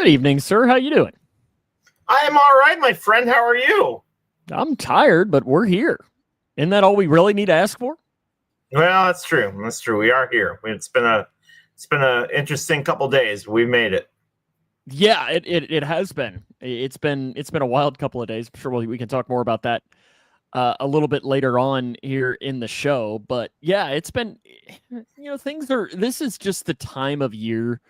Good evening, sir. How you doing? I am all right, my friend. How are you? I'm tired, but we're here. Isn't that all we really need to ask for? Well, that's true. That's true. We are here. It's been a interesting couple days. We've made it. Yeah, it has been. It's been a wild couple of days. I'm sure we can talk more about that a little bit later on here in the show. But yeah, it's been, things are. This is just the time of year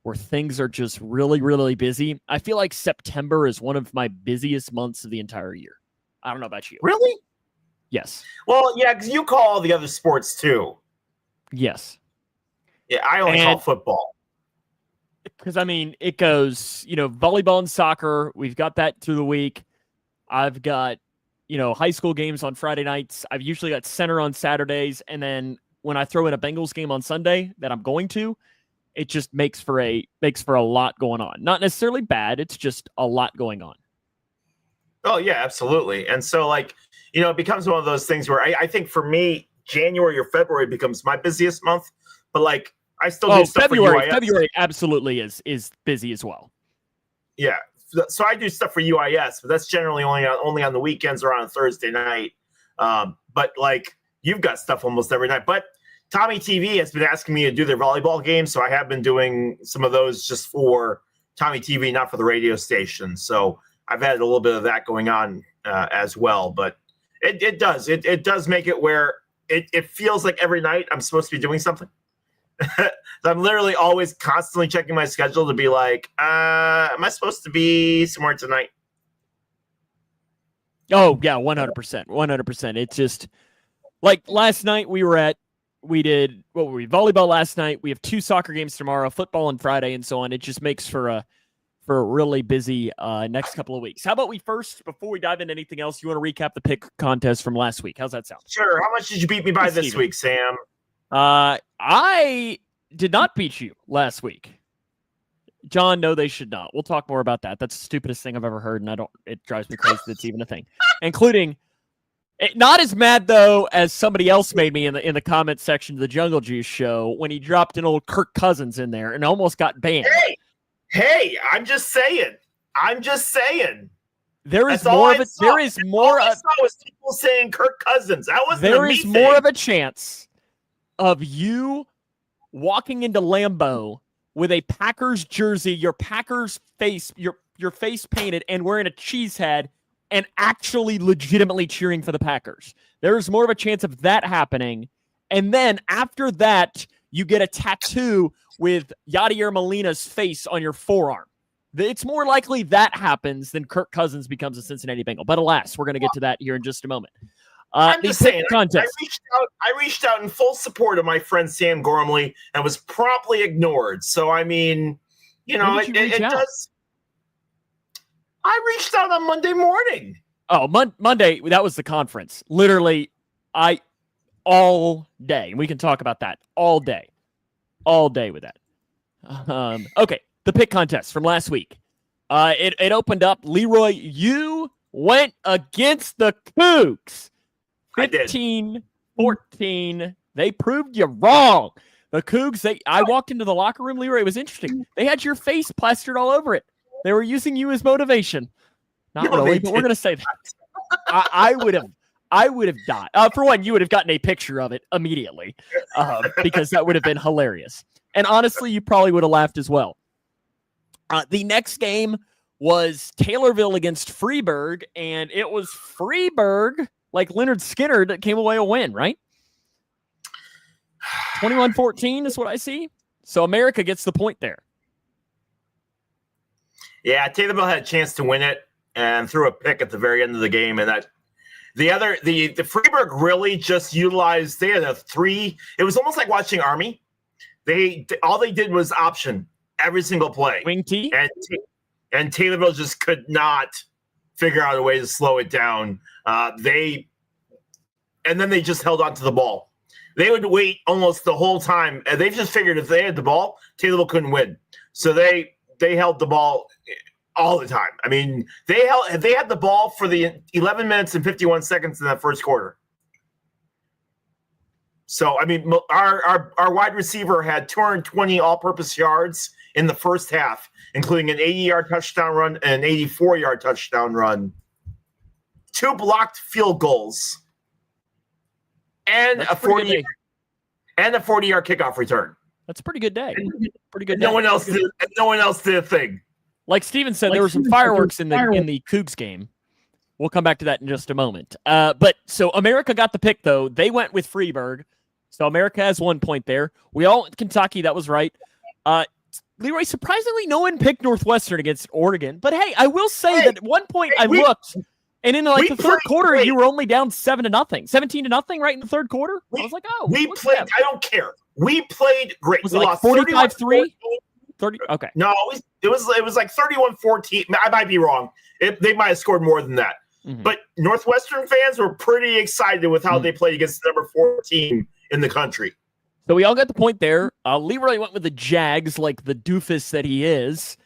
where things are just really, really busy. I feel like September is one of my busiest months of the entire year. I don't know about you. Really? Yes. Well, yeah, because you call all the other sports too. Yes. Yeah, I only call football. Because, it goes, volleyball and soccer. We've got that through the week. I've got, high school games on Friday nights. I've usually got center on Saturdays. And then when I throw in a Bengals game on Sunday that I'm going to, it just makes for a lot going on. Not necessarily bad. It's just a lot going on. Oh, yeah, absolutely. And so, it becomes one of those things where I think for me, January or February becomes my busiest month. But, I still do stuff February, for UIS. February absolutely is busy as well. Yeah. So I do stuff for UIS, but that's generally only on the weekends or on a Thursday night. But, you've got stuff almost every night. But Tommy TV has been asking me to do their volleyball games, so I have been doing some of those just for Tommy TV, not for the radio station. So I've had a little bit of that going on as well. But it does make it where it feels like every night I'm supposed to be doing something. I'm literally always constantly checking my schedule to be like, am I supposed to be somewhere tonight? Oh, yeah, 100%. 100%. It's just like last night we did volleyball last night. We have 2 soccer games tomorrow, football on Friday, and so on. It just makes for a really busy next couple of weeks. How about we first, before we dive into anything else, you want to recap the pick contest from last week? How's that sound? Sure. How much did you beat me by this week, Sam? I did not beat you last week. John, no, they should not. We'll talk more about that. That's the stupidest thing I've ever heard, and it drives me crazy that it's even a thing. Including, not as mad, though, as somebody else made me in the comment section of the Jungle Juice show when he dropped an old Kirk Cousins in there and almost got banned. Hey, I'm just saying. There is more of it. There is more of people saying Kirk Cousins. That wasn't there is more of a chance of you walking into Lambeau with a Packers jersey, your Packers face, your face painted, and wearing a cheese head, and actually legitimately cheering for the Packers. There is more of a chance of that happening. And then after that, you get a tattoo with Yadier Molina's face on your forearm. It's more likely that happens than Kirk Cousins becomes a Cincinnati Bengal. But alas, we're going to get to that here in just a moment. I'm just saying, I reached out in full support of my friend Sam Gormley and was promptly ignored. So, it does. I reached out on Monday morning. Oh, Monday, that was the conference. Literally, all day. And we can talk about that all day. All day with that. Okay, the pick contest from last week. It opened up. Leroy, you went against the Cougs. 15-14. They proved you wrong. The Cougs, I walked into the locker room, Leroy. It was interesting. They had your face plastered all over it. They were using you as motivation. Not really, but we're going to say that. I would have died. For one, you would have gotten a picture of it immediately because that would have been hilarious. And honestly, you probably would have laughed as well. The next game was Taylorville against Freeburg, and it was Freeburg, like Leonard Skinner, that came away a win, right? 21-14 is what I see. So America gets the point there. Yeah, Taylorville had a chance to win it and threw a pick at the very end of the game, and that the Freeburg really just utilized. They had a 3. It was almost like watching Army. All they did was option every single play. Wing T. And Taylorville just could not figure out a way to slow it down. Then they just held on to the ball. They would wait almost the whole time. And they just figured if they had the ball, Taylorville couldn't win. So they held the ball all the time. They had the ball for the 11 minutes and 51 seconds in that first quarter. So, our wide receiver had 220 all-purpose yards in the first half, including an 80-yard touchdown run and an 84-yard touchdown run, 2 blocked field goals, and a 40 and a 40-yard kickoff return. That's a pretty good day. Pretty good. No one else did. No one else did a thing. Like Steven said, there were some fireworks in the Cougs game. We'll come back to that in just a moment. But so America got the pick, though. They went with Freeburg. So America has 1 point there. We all went Kentucky. That was right. Leroy, surprisingly, no one picked Northwestern against Oregon. But hey, I will say that at one point I looked, and in the third quarter, you were only down 17-0, right in the third quarter. I was like, oh, we played. I don't care. We played great. Was it like 45-3? 30. Okay. No, it was like 31-14. I might be wrong. They might have scored more than that. Mm-hmm. But Northwestern fans were pretty excited with how they played against the number 4 team in the country. So we all got the point there. Leroy went with the Jags like the doofus that he is.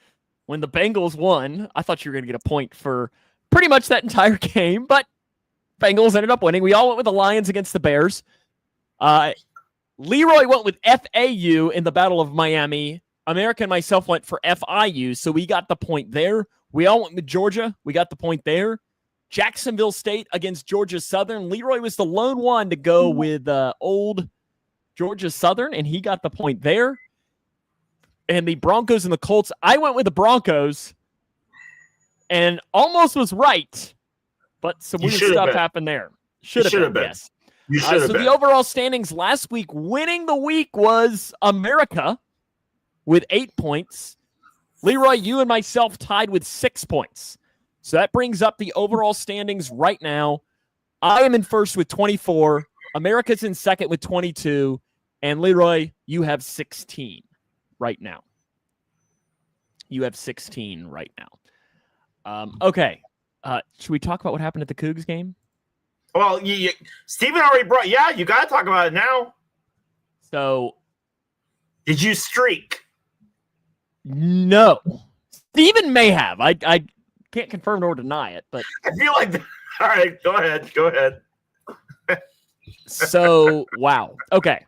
When the Bengals won, I thought you were going to get a point for pretty much that entire game, but Bengals ended up winning. We all went with the Lions against the Bears. Leroy went with FAU in the Battle of Miami. America and myself went for FIU, so we got the point there. We all went with Georgia. We got the point there. Jacksonville State against Georgia Southern. Leroy was the lone one to go with old Georgia Southern, and he got the point there. And the Broncos and the Colts, I went with the Broncos and almost was right, but some weird stuff happened there. Should have been. Yes. You should have been. The overall standings last week, winning the week was America with 8 points. Leroy, you and myself tied with 6 points. So that brings up the overall standings right now. I am in first with 24. America's in second with 22. And Leroy, you have 16 right now. You have 16 right now. Okay. Should we talk about what happened at the Cougs game? Well, Steven already brought. Yeah, you got to talk about it now. So, did you streak? No. Steven may have. I can't confirm nor deny it, but I feel like. All right, go ahead. So, wow. Okay.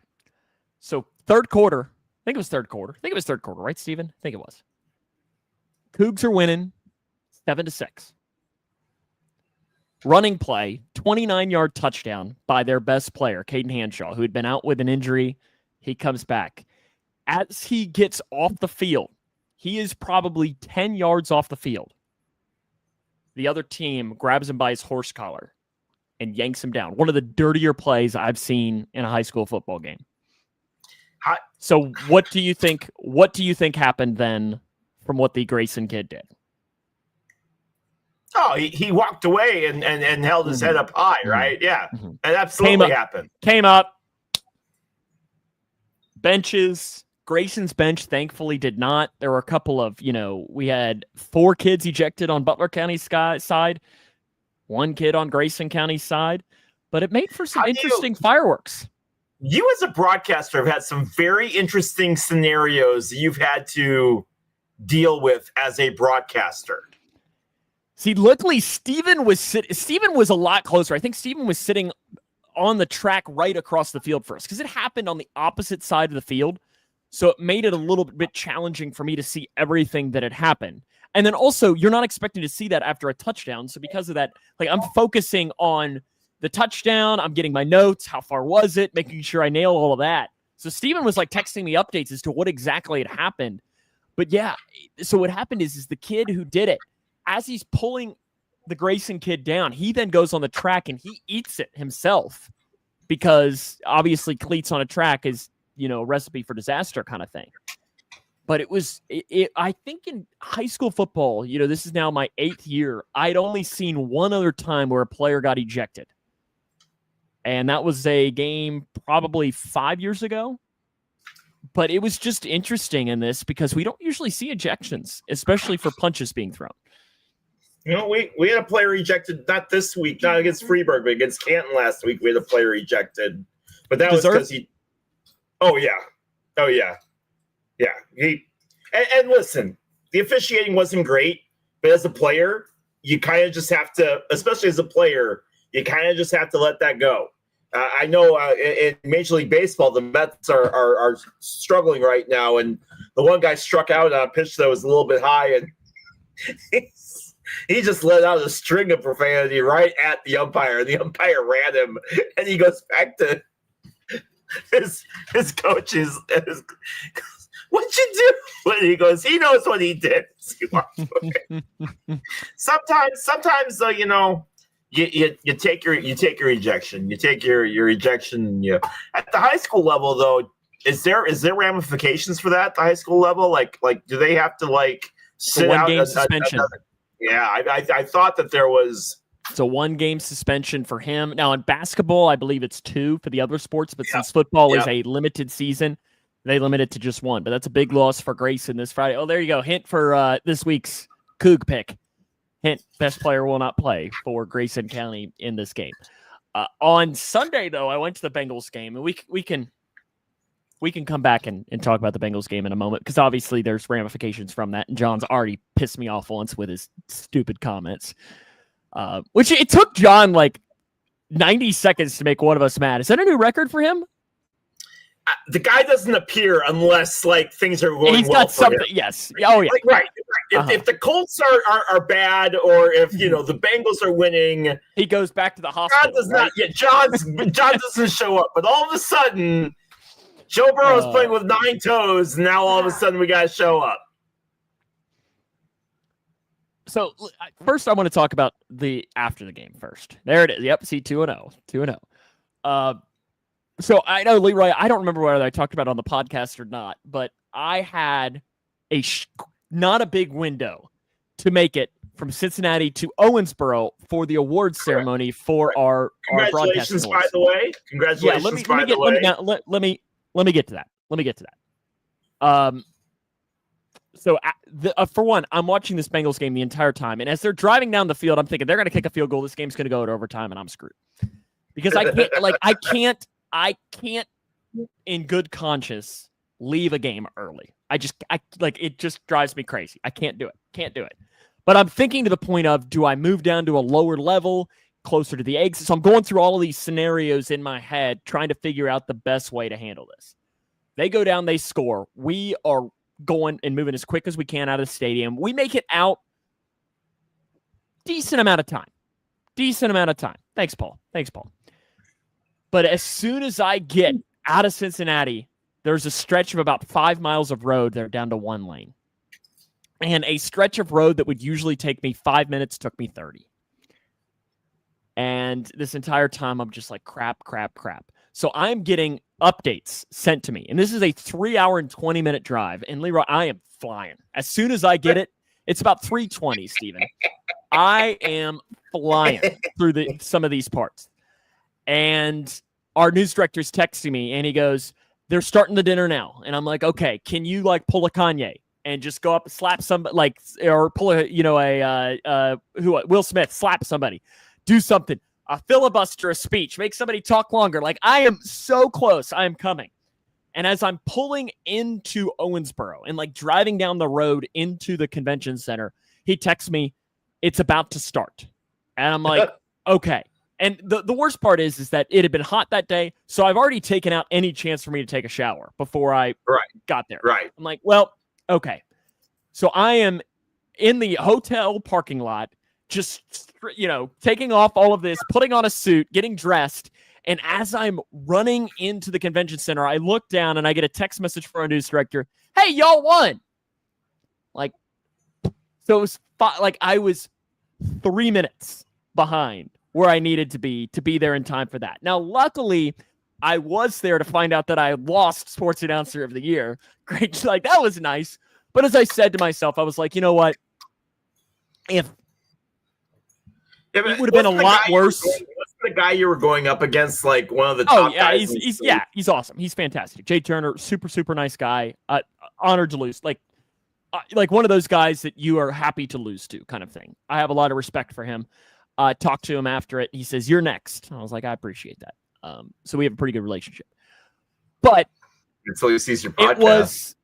So, third quarter. I think it was third quarter, right, Steven? I think it was. Cougs are winning 7-6. Running play, 29-yard touchdown by their best player, Caden Hanshaw, who had been out with an injury. He comes back. As he gets off the field, he is probably 10 yards off the field. The other team grabs him by his horse collar and yanks him down. One of the dirtier plays I've seen in a high school football game. So what do you think happened then from what the Grayson kid did? Oh, he walked away and held his head up high, right? Yeah, it absolutely happened. Came up. Benches. Grayson's bench thankfully did not. There were a couple of, we had 4 kids ejected on Butler County's side, 1 kid on Grayson County's side, but it made for some interesting fireworks. You as a broadcaster have had some very interesting scenarios that you've had to deal with as a broadcaster. See, luckily, Steven was a lot closer. I think Steven was sitting on the track right across the field for us because it happened on the opposite side of the field. So it made it a little bit challenging for me to see everything that had happened. And then also, you're not expecting to see that after a touchdown. So because of that, I'm focusing on the touchdown. I'm getting my notes. How far was it? Making sure I nail all of that. So Steven was texting me updates as to what exactly had happened. But yeah, so what happened is the kid who did it, as he's pulling the Grayson kid down, he then goes on the track and he eats it himself because obviously cleats on a track is, a recipe for disaster kind of thing. But I think in high school football, this is now my 8th year. I'd only seen one other time where a player got ejected. And that was a game probably 5 years ago. But it was just interesting in this because we don't usually see ejections, especially for punches being thrown. We had a player ejected, not this week, not against Freeburg, but against Canton last week. We had a player ejected. But that was because he... Oh, yeah. Yeah. And listen, the officiating wasn't great, but as a player, you kind of just have to, especially as a player, you kind of just have to let that go. I know in Major League Baseball, the Mets are struggling right now, and the one guy struck out on a pitch that was a little bit high, and he just let out a string of profanity right at the umpire. The umpire ran him, and he goes back to his coaches. What'd you do? And he goes, he knows what he did. Sometimes though, you know, you take your ejection. You take your ejection. You at the high school level though, is there ramifications for that at the high school level? Like do they have to like sit out game suspension? I thought that there was. It's a 1-game suspension for him. Now in basketball, I believe it's 2 for the other sports, but since football is a limited season, they limit it to just 1. But that's a big loss for Grayson this Friday. Oh, there you go. Hint for this week's Coug pick. Hint: best player will not play for Grayson County in this game. On Sunday, though, I went to the Bengals game, and we can come back and talk about the Bengals game in a moment because obviously there's ramifications from that. And John's already pissed me off once with his stupid comments. Which it took John like 90 seconds to make one of us mad. Is that a new record for him? The guy doesn't appear unless like things are going He's well got something. Yes. Oh yeah. Right. If the Colts are bad, or if you know the Bengals are winning, he goes back to the hospital. John does not. Yeah, John doesn't show up. But all of a sudden, Joe Burrow's playing with 9 toes. And now all of a sudden we got to show up. So first, I want to talk about the after the game first. There it is. Yep. See, 2-0. 2-0. So I know, Leroy, I don't remember whether I talked about it on the podcast or not, but I had not a big window to make it from Cincinnati to Owensboro for the awards ceremony for our broadcast. Congratulations, by the way. Congratulations, by the way. Let me get to that. So for one, I'm watching this Bengals game the entire time, and as they're driving down the field, I'm thinking they're going to kick a field goal. This game's going to go to overtime, and I'm screwed because I can't, in good conscience, leave a game early. It just drives me crazy. I can't do it. But I'm thinking to the point of, do I move down to a lower level, closer to the exit? So I'm going through all of these scenarios in my head, trying to figure out the best way to handle this. They go down, they score. We are going and moving as quick as we can out of the stadium. We make it out decent amount of time. Thanks, Paul. But as soon as I get out of Cincinnati, there's a stretch of about 5 miles of road. They're down to 1 lane. And a stretch of road that would usually take me 5 minutes took me 30. And this entire time, I'm just like, crap. So I'm getting updates sent to me. And this is a 3-hour and 20-minute drive. And Leroy, I am flying. As soon as I get it, it's about 3:20, Steven. I am flying through some of these parts. And our news director's texting me, and he goes, they're starting the dinner now. And I'm like, okay, can you like pull a Kanye and just go up and slap somebody, or pull Will Smith, slap somebody, do something, a filibuster, a speech, make somebody talk longer. Like, I am so close. I am coming. And as I'm pulling into Owensboro and like driving down the road into the convention center, he texts me, it's about to start. And I'm like, okay. And the worst part is that it had been hot that day, so I've already taken out any chance for me to take a shower before I got there. Right. I'm like, well, okay. So I am in the hotel parking lot, just, taking off all of this, putting on a suit, getting dressed, and as I'm running into the convention center, I look down and I get a text message from our news director, hey, y'all won! Like, so it was I was 3 minutes behind where I needed to be there in time for that. Now, luckily, I was there to find out that I lost Sports Announcer of the Year. Great. That was nice. But as I said to myself, I was like, you know what? It would have been a lot worse. What's the guy you were going up against? Like one of the top guys? He's awesome. He's fantastic. Jay Turner, super, super nice guy. Honored to lose. Like one of those guys that you are happy to lose to kind of thing. I have a lot of respect for him. Talked to him after it. He says, you're next. I was like, I appreciate that. So we have a pretty good relationship. But until he sees your podcast. It was,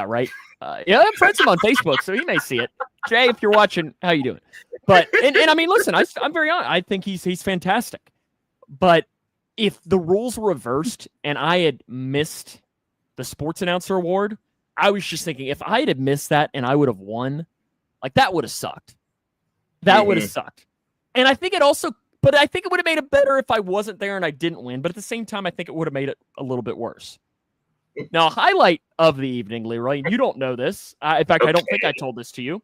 right. I'm friends with him on Facebook, so he may see it. Jay, if you're watching, how you doing? But and I mean, listen, I'm very honest. I think he's fantastic. But if the rules were reversed and I had missed the Sports Announcer Award, I was just thinking, if I had missed that and I would have won, like that would have sucked. That would have sucked. And I think it also, but I think it would have made it better if I wasn't there and I didn't win. But at the same time, I think it would have made it a little bit worse. Now, a highlight of the evening, Leroy, and you don't know this. In fact, I don't think I told this to you,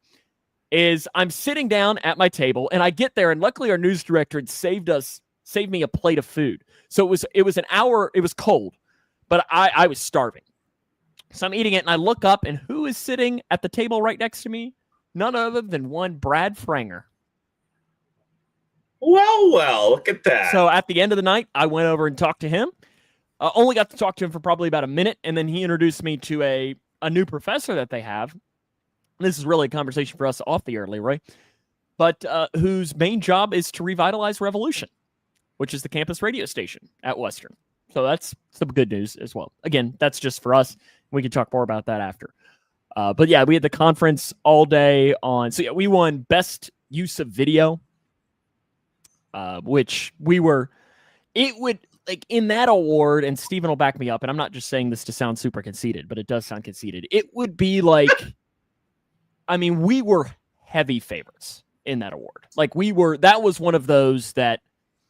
is I'm sitting down at my table and I get there, and luckily our news director had saved me a plate of food. So it was an hour, it was cold, but I was starving. So I'm eating it, and I look up, and who is sitting at the table right next to me? None other than one Brad Franger. Well, look at that. So at the end of the night, I went over and talked to him. Only got to talk to him for probably about a minute, and then he introduced me to a new professor that they have. This is really a conversation for us off the air, Leroy, but whose main job is to revitalize Revolution, which is the campus radio station at Western. So that's some good news as well. Again, that's just for us. We can talk more about that after. But yeah, we had the conference all day on. So yeah, we won best use of video, which it would like in that award, and Steven will back me up. And I'm not just saying this to sound super conceited, but it does sound conceited. It would be like, I mean, we were heavy favorites in that award. Like that was one of those that.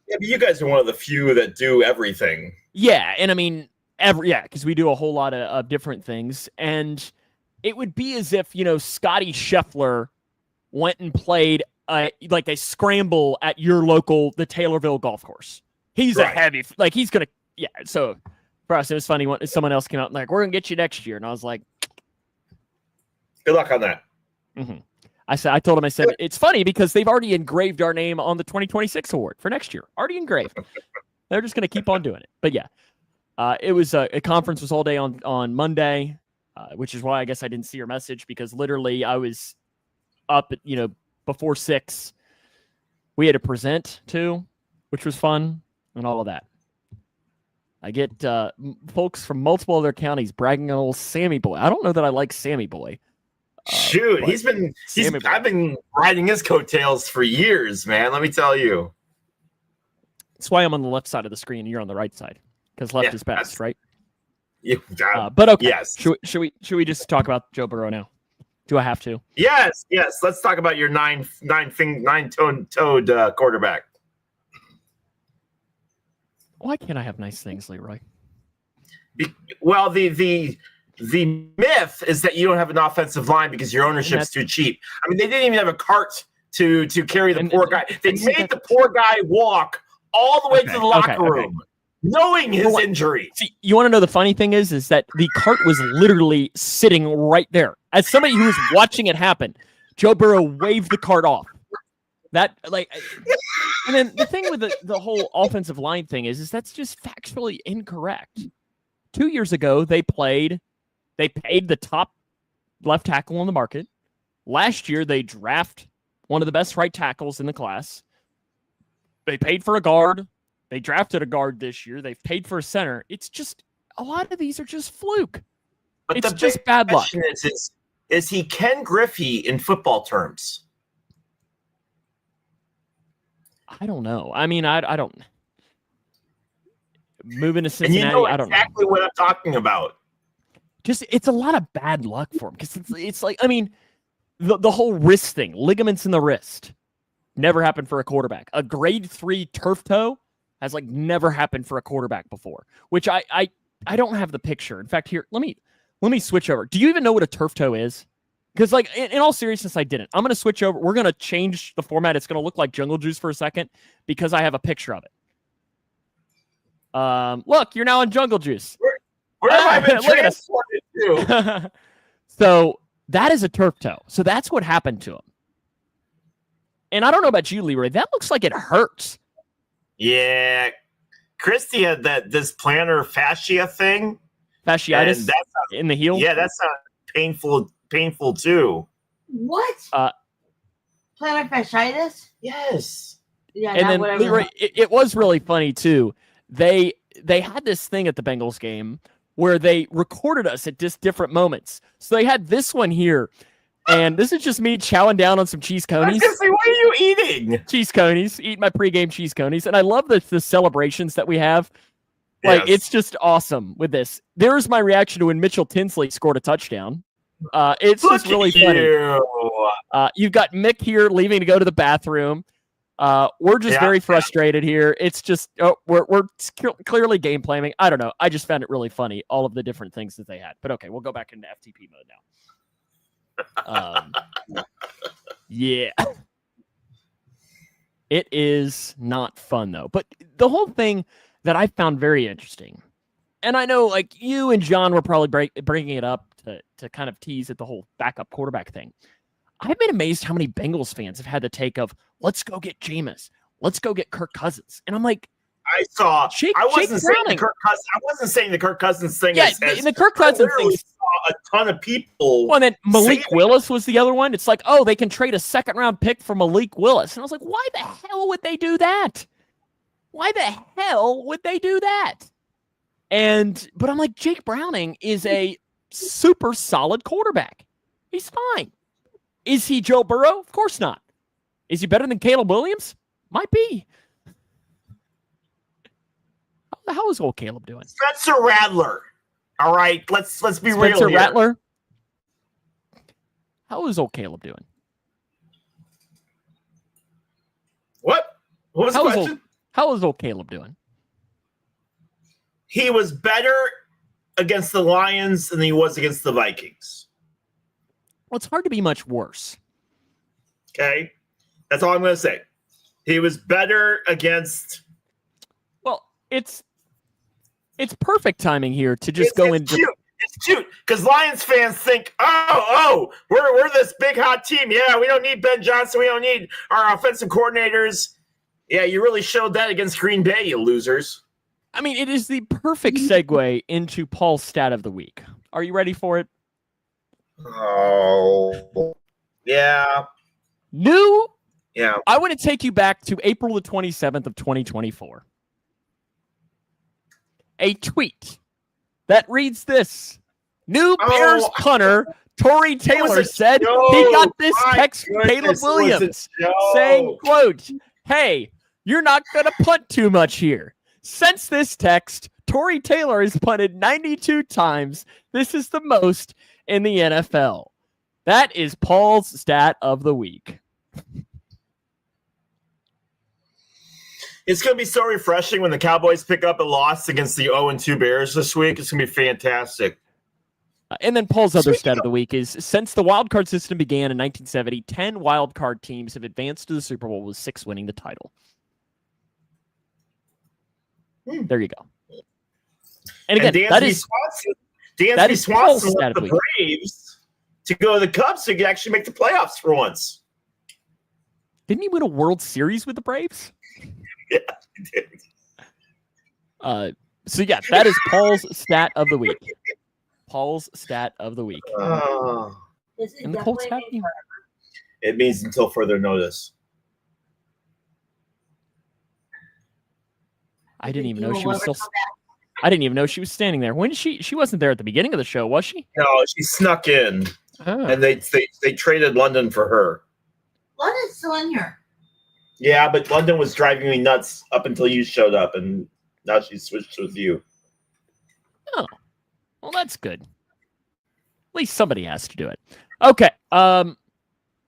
Yeah, but you guys are one of the few that do everything. Yeah. And I mean, because we do a whole lot of different things. And it would be as if, Scotty Scheffler went and played like a scramble at your the Taylorville golf course. He's a heavy, like he's going to, yeah. So for us, it was funny when someone else came out and like, we're going to get you next year. And I was like, good luck on that. Mm-hmm. I told him, it's funny because they've already engraved our name on the 2026 award for next year. Already engraved. They're just going to keep on doing it. But yeah, it was a conference was all day on Monday, which is why I guess I didn't see your message, because literally I was up at, before 6. We had to present too, which was fun and all of that. I get folks from multiple other counties bragging on old Sammy Boy. I don't know that I like Sammy Boy. Shoot, I've been riding his coattails for years, man. Let me tell you. That's why I'm on the left side of the screen and you're on the right side, because left is best, right? Yeah, but okay. Yes. Should we just talk about Joe Burrow now? Do I have to? Yes. Let's talk about your nine-toed quarterback. Why can't I have nice things, Leroy? Well, the myth is that you don't have an offensive line because your ownership's too cheap. I mean, they didn't even have a cart to carry the poor guy. They made the poor guy walk all the way to the locker room, knowing his injury. See, you want to know the funny thing is that the cart was literally sitting right there. As somebody who was watching it happen, Joe Burrow waved the cart off. And then the thing with the whole offensive line thing is that's just factually incorrect. 2 years ago, they paid the top left tackle on the market. Last year, they draft one of the best right tackles in the class. They paid for a guard. They drafted a guard this year. They've paid for a center. It's just, a lot of these are just fluke. But it's just bad luck. Is he Ken Griffey in football terms? I don't know. I mean, I don't. Moving to Cincinnati, And I don't know. Exactly what I'm talking about. Just, it's a lot of bad luck for him, because it's like, I mean, the whole wrist thing, ligaments in the wrist, never happened for a quarterback. A grade 3 turf toe has like never happened for a quarterback before, which I don't have the picture. In fact, here, let me switch over. Do you even know what a turf toe is? Because like in all seriousness, I didn't. I'm going to switch over. We're going to change the format. It's going to look like Jungle Juice for a second because I have a picture of it. Look, you're now in Jungle Juice. Where have I been transported to? So that is a turf toe. So that's what happened to him. And I don't know about you, Leroy. That looks like it hurts. Yeah. Christy had this plantar fascia thing. Fasciitis in the heel? Yeah, that's not painful too. What? Plantar fasciitis? Yes. Yeah, and then whatever. Leroy, it was really funny too. They had this thing at the Bengals game where they recorded us at just different moments. So they had this one here, and this is just me chowing down on some cheese conies. I was gonna say, what are you eating? Cheese conies. Eat my pregame cheese conies. And I love the celebrations that we have. Like, it's just awesome with this. There's my reaction to when Mitchell Tinsley scored a touchdown. It's just really funny. You've got Mick here leaving to go to the bathroom. We're just very frustrated here. It's just we're clearly game planning. I don't know. I just found it really funny, all of the different things that they had. But okay, we'll go back into FTP mode now. Yeah. It is not fun, though. But the whole thing that I found very interesting, and I know like you and John were probably bringing it up to kind of tease at the whole backup quarterback thing. I've been amazed how many Bengals fans have had the take of, let's go get Jameis. Let's go get Kirk Cousins. And I'm like, I wasn't saying the Kirk Cousins thing. Yeah, the Kirk Cousins thing. Saw a ton of people. Well, and then Malik Willis was the other one. It's like, oh, they can trade a second-round pick for Malik Willis. And I was like, why the hell would they do that? Why the hell would they do that? But I'm like, Jake Browning is a super solid quarterback. He's fine. Is he Joe Burrow? Of course not. Is he better than Caleb Williams? Might be. How is old Caleb doing? Spencer Rattler. All right, let's be real here. Spencer Rattler. How is old Caleb doing? What? What was the question? How is old Caleb doing? He was better against the Lions than he was against the Vikings. Well, it's hard to be much worse. Okay? That's all I'm going to say. He was better against... Well, it's perfect timing here to just go into... It's cute, because Lions fans think, we're this big hot team. Yeah, we don't need Ben Johnson. We don't need our offensive coordinators. Yeah, you really showed that against Green Bay, you losers. I mean, it is the perfect segue into Paul's stat of the week. Are you ready for it? Oh, yeah. Yeah. I want to take you back to April the 27th of 2024. A tweet that reads this. New Bears punter Tory Taylor said he got this text from Caleb Williams saying, quote, hey, you're not going to punt too much here. Since this text, Tory Taylor has punted 92 times. This is the most in the NFL. That is Paul's stat of the week. It's going to be so refreshing when the Cowboys pick up a loss against the 0-2 Bears this week. It's going to be fantastic. And then Paul's other stat of the week is, since the wildcard system began in 1970, 10 wildcard teams have advanced to the Super Bowl, with 6 winning the title. There you go. And again, Dansby Swanson left the Braves to go to the Cubs so he could actually make the playoffs for once. Didn't he win a World Series with the Braves? Yeah, he did. So yeah, that is Paul's stat of the week. Paul's stat of the week. And the Colts have you. It means until further notice. I didn't even know she was still. I didn't even know she was standing there. When she wasn't there at the beginning of the show, was she? No, she snuck in, and they traded London for her. London's still in here. Yeah, but London was driving me nuts up until you showed up, and now she's switched with you. Oh, well, that's good. At least somebody has to do it. Okay. Do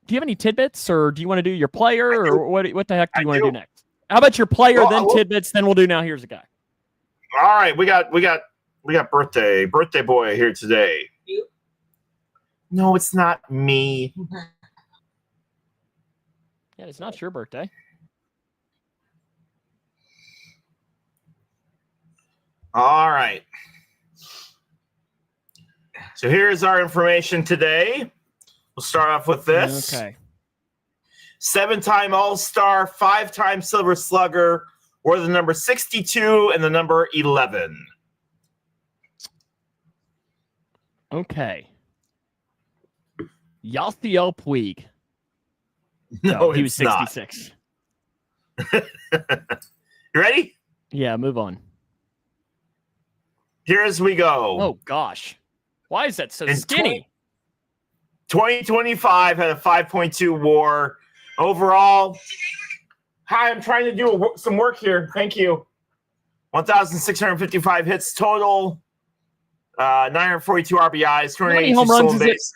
you have any tidbits, or do you want to do your player, or what the heck do you want to do next? How about your player, then tidbits, then we'll do now here's a guy. All right, we got birthday boy here today. You? No, it's not me. Yeah, it's not your birthday. All right. So here's our information today. We'll start off with this. Okay. 7-time All-Star, 5-time Silver Slugger, wore the number 62 and the number 11. Okay. Yasiel Puig. No, he was 66. You ready? Yeah, move on. Here as we go. Oh, gosh. Why is that so skinny? 2025 had a 5.2 WAR. Overall, hi, I'm trying to do some work here. Thank you. 1,655 hits total, 942 RBIs, How many 282 home runs stolen is it? bases.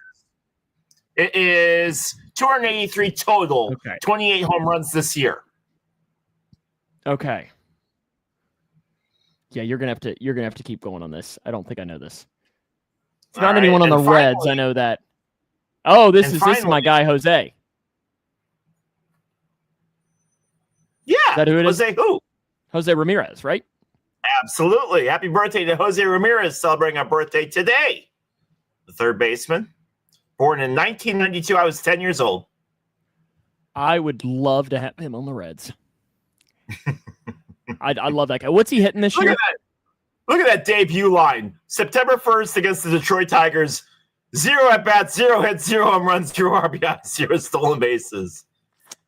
It is 283 total. Okay. 28 home runs this year. Okay. Yeah, you're gonna have to keep going on this. I don't think I know this. It's not anyone on the Reds. I know that. Oh, this is my guy Jose. Yeah. Is that who it is? Jose who? Jose Ramirez, right? Absolutely. Happy birthday to Jose Ramirez, celebrating a birthday today. The third baseman. Born in 1992. I was 10 years old. I would love to have him on the Reds. I love that guy. What's he hitting this year? Look at that debut line. September 1st against the Detroit Tigers. 0 at-bats, 0 hits, 0 home runs, 0 RBIs, 0 stolen bases.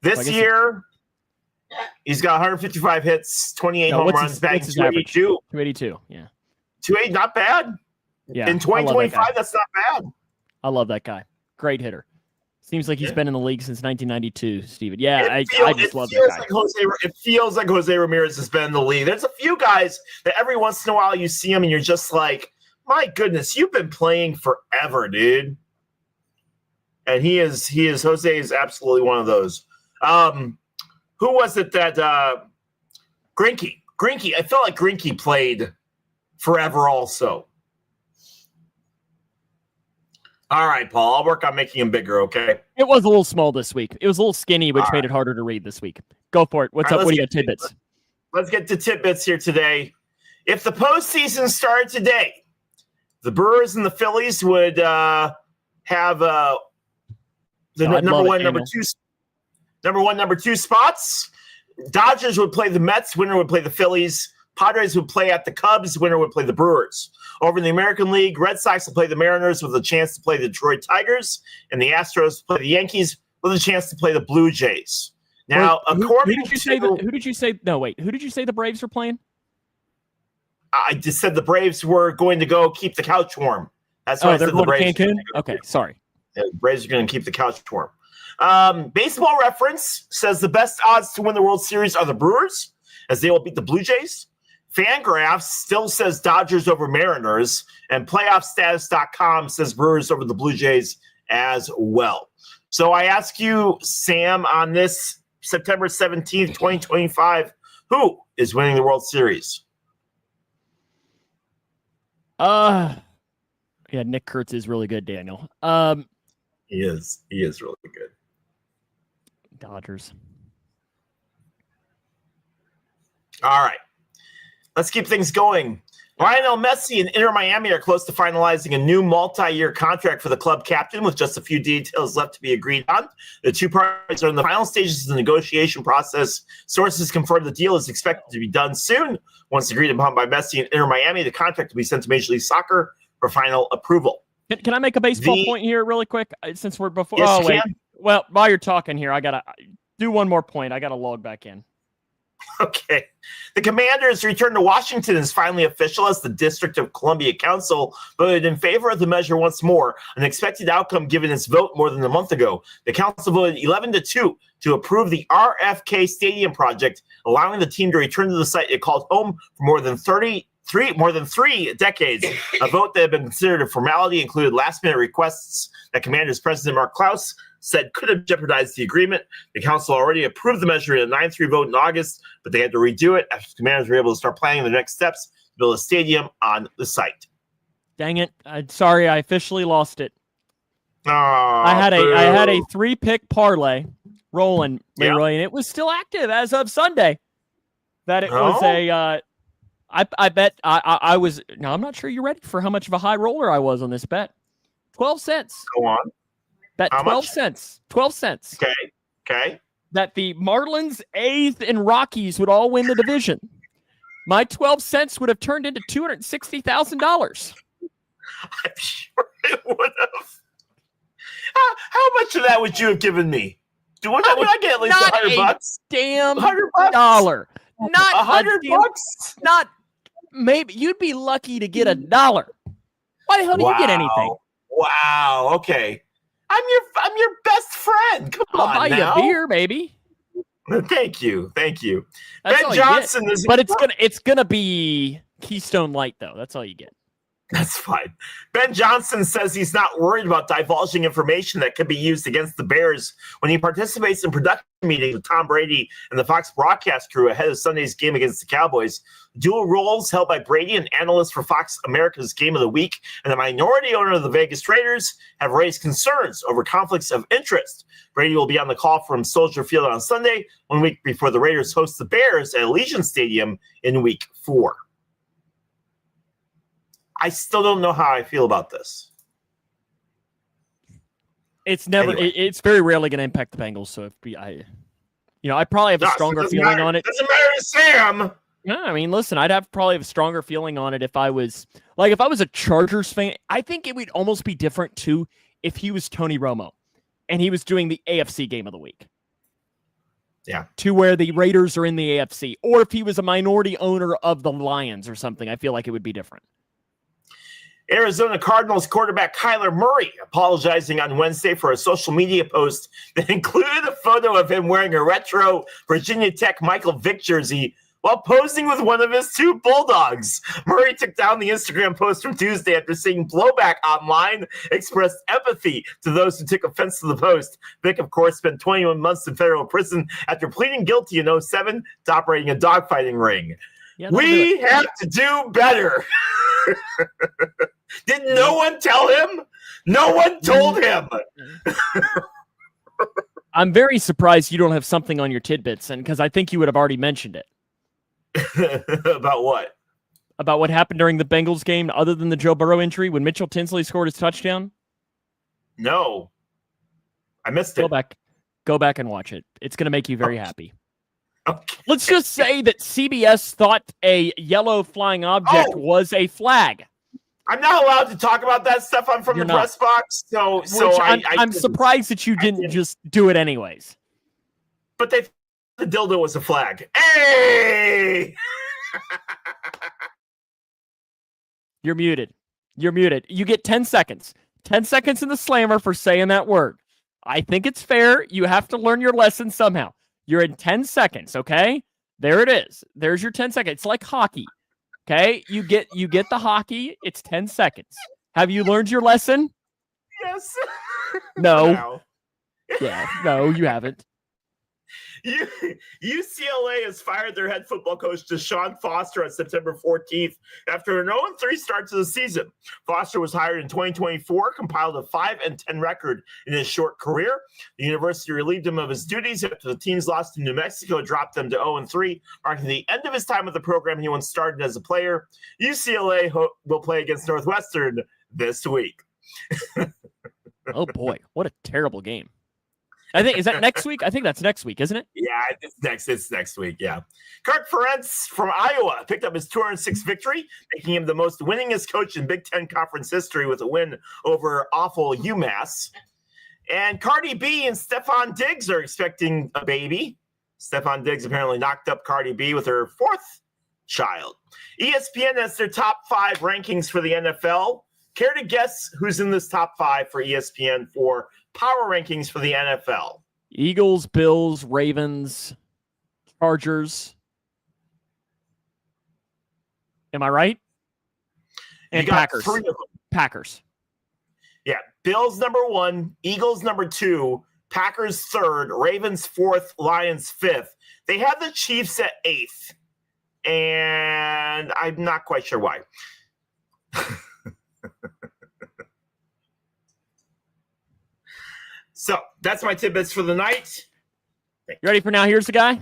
This year, he's got 155 hits, 28 home runs, batting 282. 282, yeah. 280, not bad. Yeah. In 2025, that's not bad. I love that guy. Great hitter. Seems like he's been in the league since 1992, Steven. Yeah, I just love that guy. It feels like Jose Ramirez has been in the league. There's a few guys that every once in a while you see them and you're just like, my goodness, you've been playing forever, dude. And Jose is absolutely one of those. Who was it that Greinke? I felt like Greinke played forever also. All right, Paul. I'll work on making him bigger, okay? It was a little small this week. It was a little skinny, which made it harder to read this week. Go for it. What's up? What do you got, tidbits? Let's get to tidbits here today. If the postseason started today, the Brewers and the Phillies would have the number one, number two spots. Dodgers would play the Mets. Winner would play the Phillies. Padres would play at the Cubs. Winner would play the Brewers. Over in the American League, Red Sox will play the Mariners with a chance to play the Detroit Tigers, and the Astros play the Yankees with a chance to play the Blue Jays. Now, who did you say the Braves were playing? I just said the Braves were going to go keep the couch warm. That's why I said the Braves. Okay, sorry. The Braves are going to keep the couch warm. Baseball Reference says the best odds to win the World Series are the Brewers, as they will beat the Blue Jays. Fangraphs still says Dodgers over Mariners, and PlayoffStatus.com says Brewers over the Blue Jays as well. So I ask you, Sam, on this September 17th, 2025, who is winning the World Series? Yeah, Nick Kurtz is really good, Daniel. He is really good. Dodgers. All right. Let's keep things going. Lionel Messi and Inter Miami are close to finalizing a new multi-year contract for the club captain, with just a few details left to be agreed on. The two parties are in the final stages of the negotiation process. Sources confirm the deal is expected to be done soon. Once agreed upon by Messi and Inter Miami, the contract will be sent to Major League Soccer for final approval. Can I make a baseball point here really quick? Since we're before. Yes, wait. Well, while you're talking here, I got to do one more point. I got to log back in. Okay. The Commanders' return to Washington is finally official, as the District of Columbia Council voted in favor of the measure once more, an expected outcome given its vote more than a month ago. The council voted 11-2 to approve the RFK Stadium project, allowing the team to return to the site it called home for more than 3 decades. A vote that had been considered a formality included last-minute requests that Commanders President Mark Klaus said could have jeopardized the agreement. The council already approved the measure in a 9-3 vote in August, but they had to redo it after the Commanders were able to start planning the next steps to build a stadium on the site. Dang it. I'm sorry, I officially lost it. Oh, I had a 3-pick parlay rolling, Leroy, and it was still active as of Sunday. That it was I bet I was. Now, I'm not sure you're ready for how much of a high roller I was on this bet. 12 cents. Go on. Bet how 12 much? cents. 12 cents. Okay. That the Marlins, A's, and Rockies would all win the division. My 12 cents would have turned into $260,000. I'm sure it would have. How much of that would you have given me? Would I get at least $100? Damn $100? dollar. Not $100? Not maybe. You'd be lucky to get $1. Why the hell do you get anything? Wow. Okay. I'm your best friend. Come on, I'll buy you a beer, baby. Thank you. That's Ben all you get. Johnson is, But it's gonna be Keystone Light though. That's all you get. that's fine. Ben Johnson says he's not worried about divulging information that could be used against the Bears when he participates in production meetings with Tom Brady and the Fox broadcast crew ahead of Sunday's game against the Cowboys. Dual roles held by Brady, an analyst for Fox America's Game of the Week, and the minority owner of the Vegas Raiders, have raised concerns over conflicts of interest. Brady will be on the call from Soldier Field on Sunday, 1 week before the Raiders host the Bears at Allegiant Stadium in Week 4. I still don't know how I feel about this. It's never. Anyway. It's very rarely going to impact the Bengals. So I probably have a stronger feeling on it. Doesn't matter to Sam. No, I mean, listen, I'd have probably have a stronger feeling on it if I was a Chargers fan. I think it would almost be different too if he was Tony Romo and he was doing the AFC game of the week. Yeah. To where the Raiders are in the AFC, or if he was a minority owner of the Lions or something, I feel like it would be different. Arizona Cardinals quarterback Kyler Murray apologizing on Wednesday for a social media post that included a photo of him wearing a retro Virginia Tech Michael Vick jersey while posing with one of his two Bulldogs. Murray took down the Instagram post from Tuesday after seeing blowback online, expressed empathy to those who took offense to the post. Vick, of course, spent 21 months in federal prison after pleading guilty in 2007 to operating a dogfighting ring. Yeah, we have to do better. Did no one tell him? No one told him. I'm very surprised you don't have something on your tidbits, and because I think you would have already mentioned it. About what? About what happened during the Bengals game, other than the Joe Burrow injury when Mitchell Tinsley scored his touchdown? No. I missed it. Go back and watch it. It's going to make you very happy. Okay. Let's just say that CBS thought a yellow flying object was a flag. I'm not allowed to talk about that stuff. I'm from the press box, so I'm surprised that you didn't just do it anyways. But they thought the dildo was a flag. Hey! You're muted. You get 10 seconds. 10 seconds in the slammer for saying that word. I think it's fair. You have to learn your lesson somehow. You're in 10 seconds, okay? There it is. There's your 10 seconds. It's like hockey. Okay? You get the hockey. It's 10 seconds. Have you learned your lesson? Yes. No. Wow. Yeah. No, you haven't. UCLA has fired their head football coach Deshaun Foster on September 14th after an 0-3 start to the season. Foster was hired in 2024, compiled a 5-10 record in his short career. The university relieved him of his duties after the team's loss to New Mexico dropped them to 0-3, marking the end of his time with the program he once started as a player. UCLA will play against Northwestern this week. Oh boy, what a terrible game. Is that next week? I think that's next week, isn't it? Yeah, it's next week, yeah. Kirk Ferentz from Iowa picked up his 206th victory, making him the most winningest coach in Big Ten Conference history with a win over awful UMass. And Cardi B and Stephon Diggs are expecting a baby. Stephon Diggs apparently knocked up Cardi B with her fourth child. ESPN has their top 5 rankings for the NFL. Care to guess who's in this top 5 for ESPN for power rankings for the NFL? Eagles, Bills, Ravens, Chargers. Am I right? And you got Packers. 3 of them. Packers. Yeah. Bills number 1, Eagles number 2, Packers 3rd, Ravens 4th, Lions 5th. They have the Chiefs at 8th. And I'm not quite sure why. So that's my tidbits for the night. You ready for now? Here's the guy.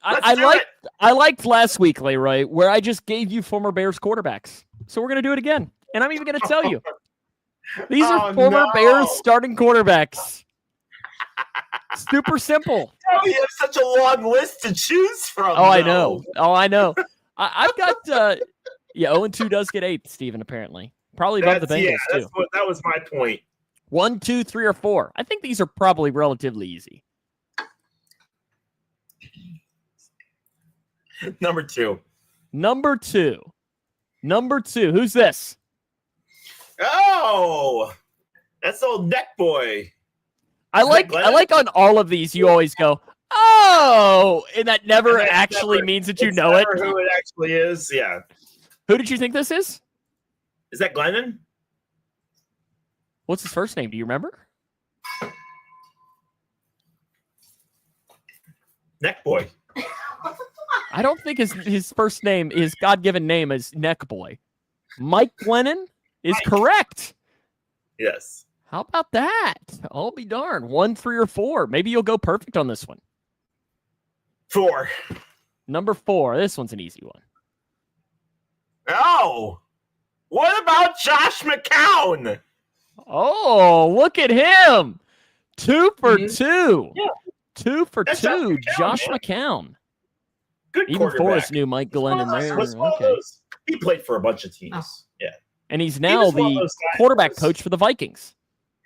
I liked last week, Leroy, where I just gave you former Bears quarterbacks. So we're going to do it again. And I'm even going to tell you. These are former Bears starting quarterbacks. Super simple. Oh, you have such a long list to choose from. I know. I've got 0-2 does get 8th, Steven, apparently. Probably above the Bengals, too. That was my point. 1, 2, 3, or 4. I think these are probably relatively easy. Number 2. Who's this? Oh, that's old Neck Boy. I like on all of these. You always go, Oh, and that never And that's actually never- means that you it's know it. never who it actually is. Yeah. Who did you think this is? Is that Glennon? What's his first name? Do you remember? Neck Boy. I don't think his first name, his God-given name is Neck Boy. Mike Glennon is correct. Yes. How about that? I'll be darned. 1, 3, or 4. Maybe you'll go perfect on this one. 4. Number 4. This one's an easy one. Oh. What about Josh McCown? Oh, look at him. 2 for 2. Yeah. 2 for That's 2. Josh McCown, Josh McCown. Good Even quarterback. Forrest knew Mike Glennon there. Was one of Okay. those- He played for a bunch of teams. Oh. Yeah. And he's He now was one of the those guys quarterback that was- coach for the Vikings.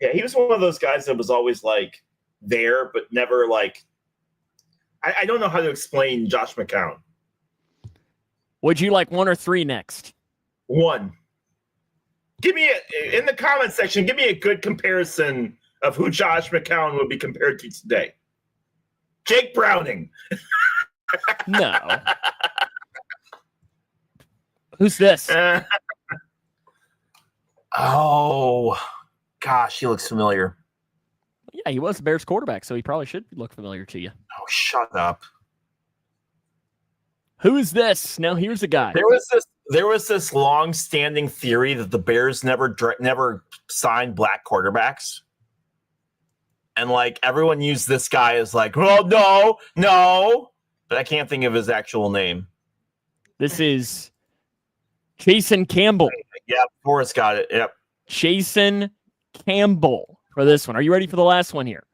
Yeah, he was one of those guys that was always like there, but never like. I don't know how to explain Josh McCown. Would you like 1 or 3 next? 1. Give me in the comment section. Give me a good comparison of who Josh McCown would be compared to today. Jake Browning. No. Who's this? Oh, gosh, he looks familiar. Yeah, he was the Bears quarterback, so he probably should look familiar to you. Oh, shut up. Who is this? Now here's a guy. There was this long-standing theory that the Bears never signed black quarterbacks. And like everyone used this guy as like, well, no. But I can't think of his actual name. This is Jason Campbell. Yeah, Forrest got it. Yep. Jason Campbell for this one. Are you ready for the last one here?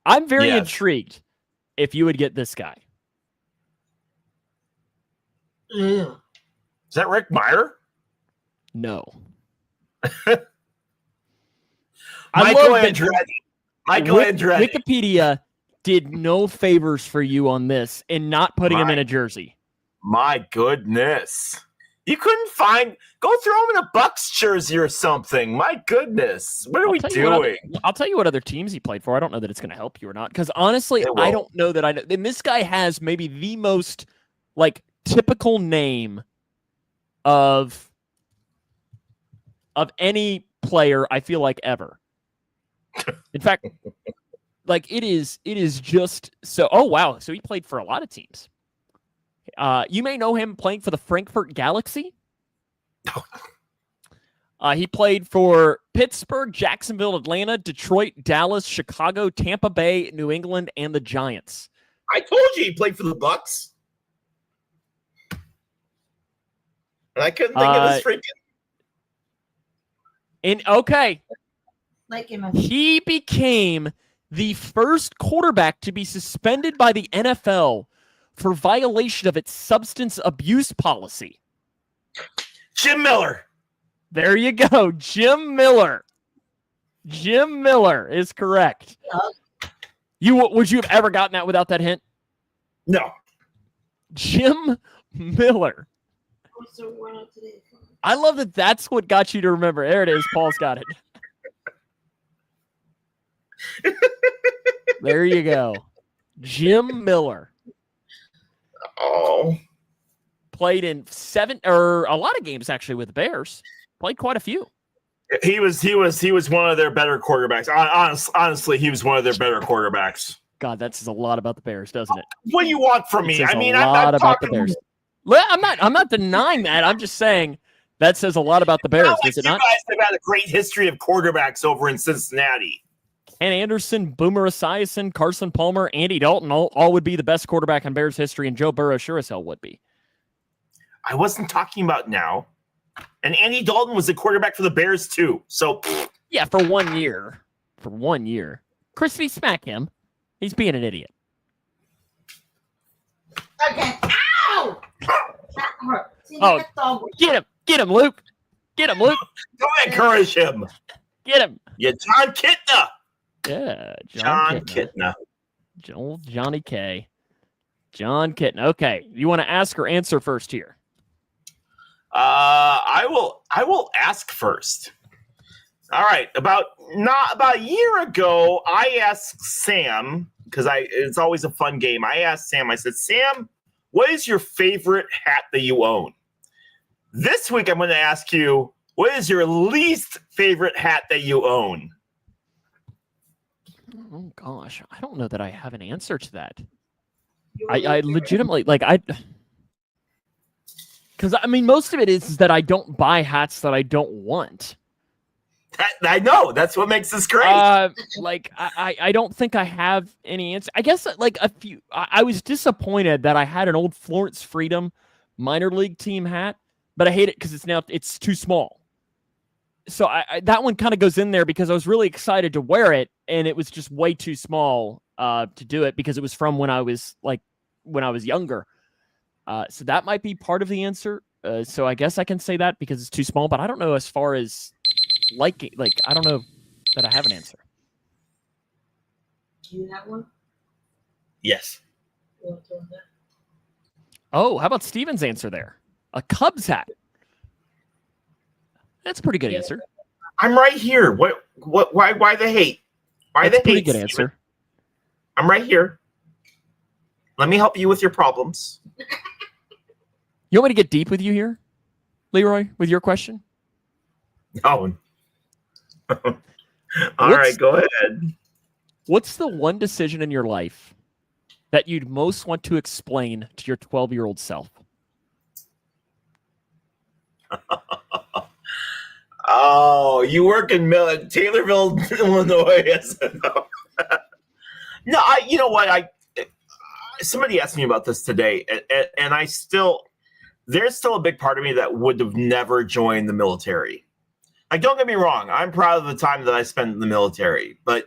I'm very Yes. intrigued if you would get this guy. Ew. Is that Rick Meyer? No. Michael love that Andretti. Michael Andretti. Wikipedia did no favors for you on this in not putting him in a jersey. My goodness. You couldn't find. Go throw him in a Bucks jersey or something. My goodness. What are we doing? I'll tell you what other teams he played for. I don't know that it's going to help you or not. Because honestly, It I won't. don't know that I know. And this guy has maybe the most like typical name of any player I feel like ever. In fact, like it is just so. Oh wow! So he played for a lot of teams. You may know him playing for the Frankfurt Galaxy. He played for Pittsburgh, Jacksonville, Atlanta, Detroit, Dallas, Chicago, Tampa Bay, New England, and the Giants. I told you he played for the Bucks. And I couldn't think of his freaking. Like him. He became the first quarterback to be suspended by the NFL for violation of its substance abuse policy. Jim Miller. There you go. Jim Miller. Jim Miller is correct. Would you have ever gotten that without that hint? No. Jim Miller. I love that that's what got you to remember. There it is. Paul's got it. There you go. Jim Miller. Oh. Played in a lot of games actually with the Bears. Played quite a few. He was one of their better quarterbacks. Honestly, he was one of their better quarterbacks. God, that says a lot about the Bears, doesn't it? What do you want from It me? says I mean, a I'm lot not about talking. the Bears. Well, I'm not denying that. I'm just saying that says a lot about the Bears, Not like does it you not? guys have had a great history of quarterbacks over in Cincinnati. Ken Anderson, Boomer Esiason, Carson Palmer, Andy Dalton, all would be the best quarterback in Bears history, and Joe Burrow sure as hell would be. I wasn't talking about now. And Andy Dalton was the quarterback for the Bears too. So Yeah, for 1 year. For 1 year. Crispy, smack him. He's being an idiot. Okay. Ow! That hurt. See, Oh, that dog was- Get him. Get him, Luke. Get him, Luke. don't encourage him. Get him. Yeah, John Kitna. Yeah, John Kitna. Kitna. Old Johnny K. John Kitna. Okay, you want to ask or answer first here? I will ask first. All right. About a year ago, I asked Sam because it's always a fun game. I asked Sam, I said, Sam, what is your favorite hat that you own? This week, I'm going to ask you, what is your least favorite hat that you own? Oh, gosh. I don't know that I have an answer to that. I legitimately, because, I mean, most of it is that I don't buy hats that I don't want. I know. That's what makes this great. I don't think I have any answer. I guess, I was disappointed that I had an old Florence Freedom minor league team hat, but I hate it because it's too small. So that one kind of goes in there because I was really excited to wear it, and it was just way too small to do it because it was from when I was younger. So that might be part of the answer. So I guess I can say that because it's too small, but I don't know as far as I don't know that I have an answer. Do you have one? Yes. You want to throw that? Oh, how about Steven's answer there? A Cubs hat. That's a pretty good answer. I'm right here. Why the hate? Why That's the hate? Pretty good Steven? answer. I'm right here. Let me help you with your problems. You want me to get deep with you here, Leroy, with your question? Oh. All right, go ahead. What's the one decision in your life that you'd most want to explain to your 12-year-old self? Oh, you work in Taylorville, Illinois. No, you know what? Somebody asked me about this today, and there's still a big part of me that would have never joined the military. Like, don't get me wrong, I'm proud of the time that I spent in the military, but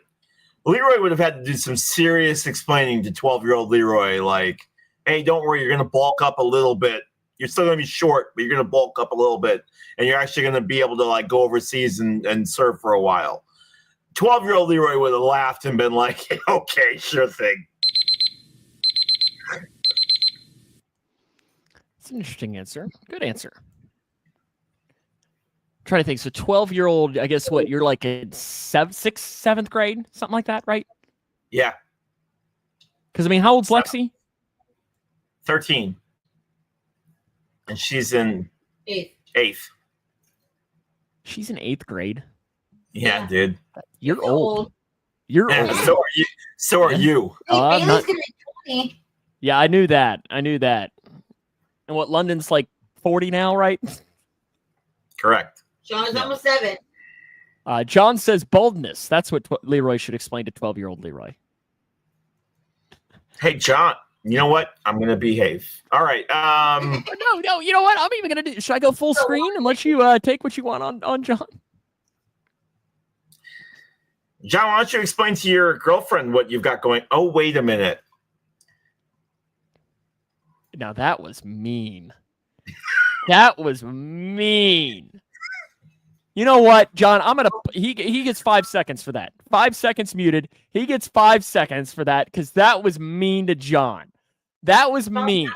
Leroy would have had to do some serious explaining to 12-year-old Leroy, like, hey, don't worry, you're going to bulk up a little bit. You're still going to be short, but you're going to bulk up a little bit, and you're actually going to be able to go overseas and serve for a while. 12-year-old Leroy would have laughed and been like, okay, sure thing. That's an interesting answer. Good answer. Trying to think. So 12-year-old, I guess what, you're like in 6th, 7th grade, something like that, right? Yeah. Because, I mean, how old's Lexi? 13. And she's in 8th. She's in 8th grade. Yeah, dude. You're old. You're old. So are you. So are you. Hey, Bailey's not- gonna be 20. Yeah, I knew that. And what, London's like 40 now, right? Correct. Sean's Yeah. almost 7. John says boldness. That's what Leroy should explain to 12-year-old Leroy. Hey, John. You know what? I'm gonna behave. All right. No. You know what? I'm even gonna do. Should I go full screen and let you take what you want on John? John, why don't you explain to your girlfriend what you've got going? Oh, wait a minute. Now that was mean. That was mean. You know what, John? He gets 5 seconds for that. 5 seconds muted. He gets 5 seconds for that because that was mean to John. That was mean.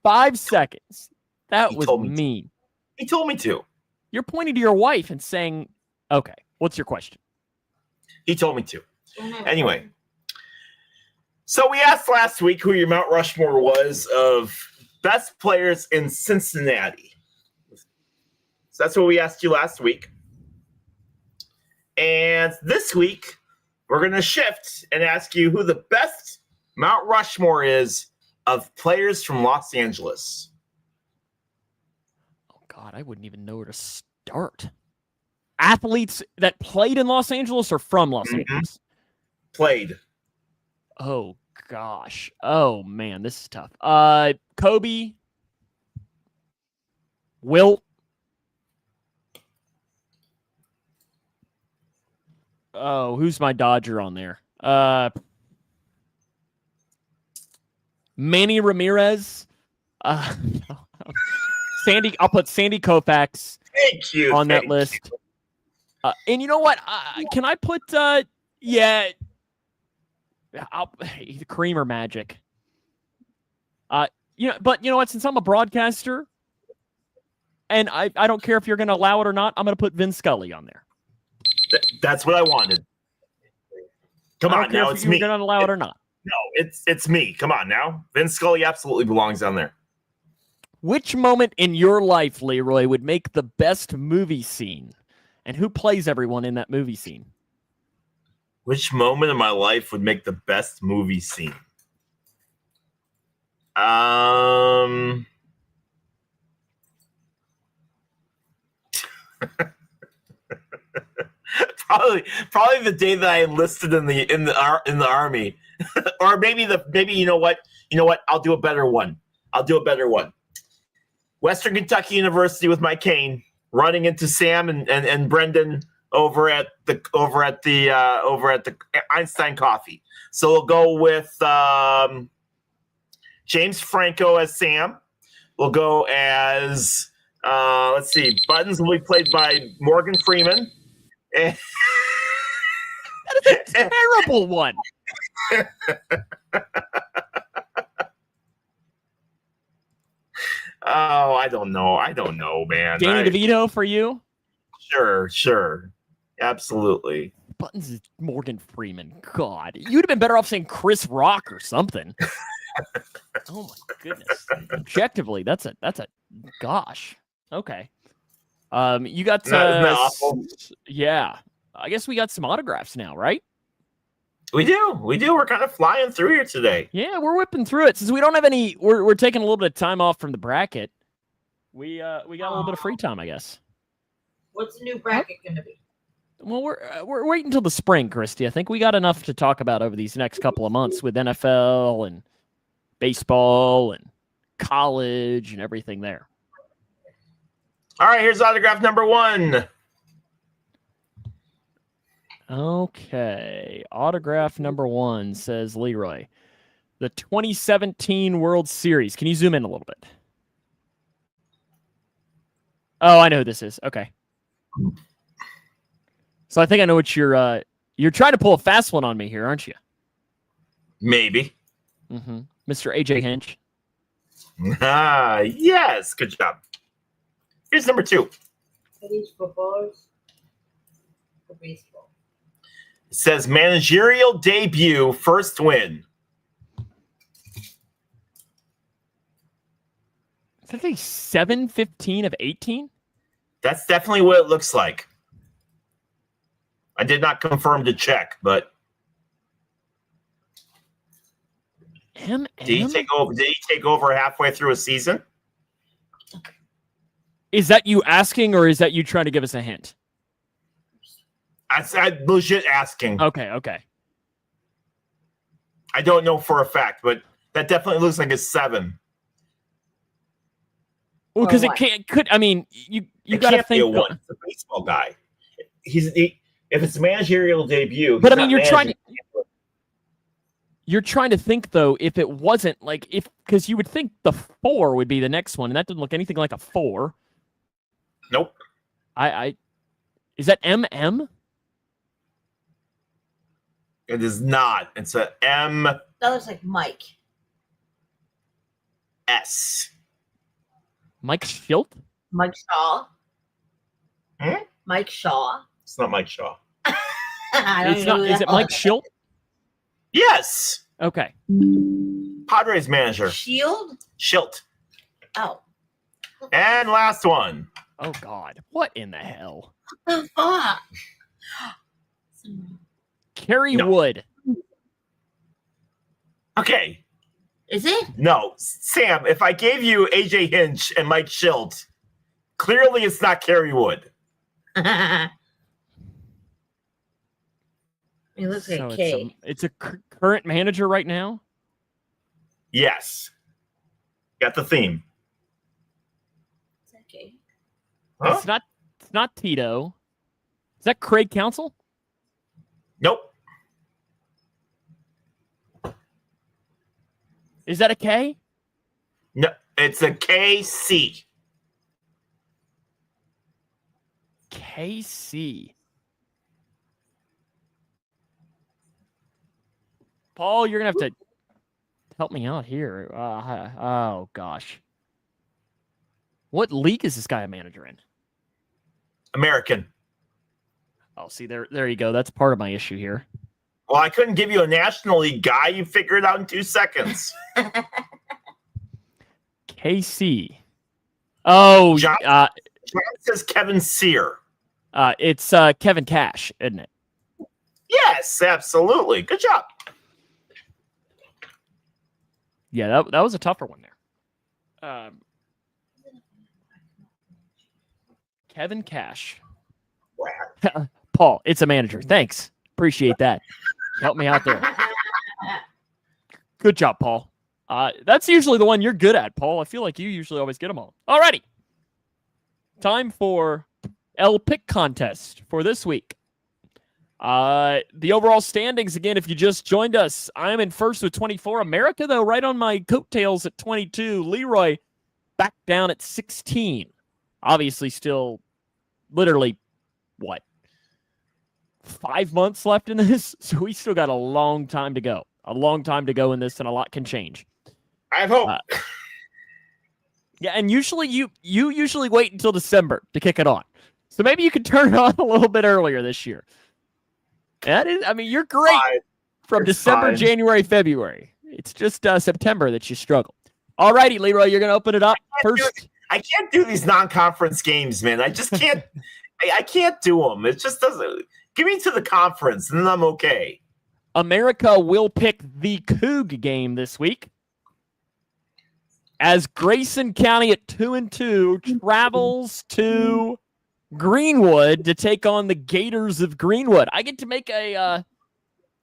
5 seconds. That was mean. He told me to. You're pointing to your wife and saying, okay, what's your question? He told me to. Anyway. So we asked last week who your Mount Rushmore was of best players in Cincinnati. So that's what we asked you last week. And this week, we're going to shift and ask you who the best Mount Rushmore is of players from Los Angeles. Oh, God, I wouldn't even know where to start. Athletes that played in Los Angeles or from Los Angeles? Played. Oh, gosh. Oh, man, this is tough. Kobe. Wilt. Oh, who's my Dodger on there? Manny Ramirez. Sandy. I'll put Sandy Koufax on that list. And you know what? Can I put? The Creamer Magic. But you know what? Since I'm a broadcaster, and I don't care if you're going to allow it or not, I'm going to put Vin Scully on there. That's what I wanted. Come on, now it's me. You're going to allow it or not. No, it's me. Come on now. Vince Scully absolutely belongs on there. Which moment in your life, Leroy, would make the best movie scene? And who plays everyone in that movie scene? Which moment in my life would make the best movie scene? Probably the day that I enlisted in the army, or maybe you know what I'll do a better one. Western Kentucky University with my cane, running into Sam and Brendan over at the Einstein Coffee. So we'll go with James Franco as Sam. We'll go as let's see, Buttons will be played by Morgan Freeman. That is a terrible one. Oh, I don't know, man. Danny DeVito for you? Sure. Absolutely. Buttons is Morgan Freeman. God. You'd have been better off saying Chris Rock or something. Oh my goodness. Objectively, that's a gosh. Okay. You got Isn't that awful? Yeah. I guess we got some autographs now, right? We do. We're kind of flying through here today. Yeah, we're whipping through it. Since we don't have any, we're taking a little bit of time off from the bracket. We got a little bit of free time, I guess. What's the new bracket going to be? Well, we're waiting until the spring, Christy. I think we got enough to talk about over these next couple of months with NFL and baseball and college and everything there. All right, here's autograph number 1. Okay. Autograph number 1 says Leroy. The 2017 World Series. Can you zoom in a little bit? Oh, I know who this is. Okay. So I think I know what you're trying to pull a fast one on me here, aren't you? Maybe. Mm-hmm. Mr. AJ Hinch. Yes. Good job. Here's number 2. Are these footballers or baseball? It says managerial debut, first win. Is that a 7/15 of 18? That's definitely what it looks like. I did not confirm to check, but MM? did he take over halfway through a season? Is that you asking, or is that you trying to give us a hint? I'm legit asking. Okay. I don't know for a fact, but that definitely looks like a 7. Well, because it could. I mean, you got to think. Be a 1. It's a baseball guy. If it's a managerial debut, but I mean, you're trying to think though. If it wasn't because you would think the 4 would be the next one, and that didn't look anything like a 4. Nope. Is that MM? It is not. It's a M. That looks like Mike. S. Mike Schilt? Mike Shaw. Hmm? Mike Shaw. It's not Mike Shaw. I don't It's know not. who Is that it Mike was. Schilt? Yes. Okay. Padres manager. Schilt? Oh. And last one. Oh God! What in the hell? What the fuck? Kerry No. Wood. Okay. Is it? No. Sam, if I gave you AJ Hinch and Mike Schilt, clearly it's not Kerry Wood. It looks like So a K. it's a current manager right now. Yes. Got the theme. Is that K? Huh? It's not Tito. Is that Craig Counsell? Nope. Is that a K? No, it's a KC. KC. Paul, you're gonna have to help me out here. Oh gosh. What league is this guy a manager in? American. Oh, see there you go. That's part of my issue here. Well, I couldn't give you a National League guy. You figure it out in 2 seconds. KC. Oh, John says Kevin Sear. it's Kevin Cash, isn't it? Yes, absolutely. Good job. Yeah, that was a tougher one there. Kevin Cash. Paul, it's a manager. Thanks. Appreciate that. Help me out there. Good job, Paul. That's usually the one you're good at, Paul. I feel like you usually always get them all. Alrighty. Time for L Pick Contest for this week. The overall standings, again, if you just joined us, I'm in first with 24. America, though, right on my coattails at 22. Leroy back down at 16. Obviously still literally, 5 months left in this? So we still got a long time to go. A long time to go in this, and a lot can change. I have hope. Yeah, and usually you usually wait until December to kick it on. So maybe you could turn it on a little bit earlier this year. That is, I mean, you're great from December, January, February. It's just September that you struggle. All righty, Leroy, you're going to open it up first. I can't do these non-conference games, man. I just can't. I can't do them. It just doesn't. Give me to the conference, and then I'm okay. America will pick the Coug game this week, as Grayson County at 2-2 travels to Greenwood to take on the Gators of Greenwood. I get to make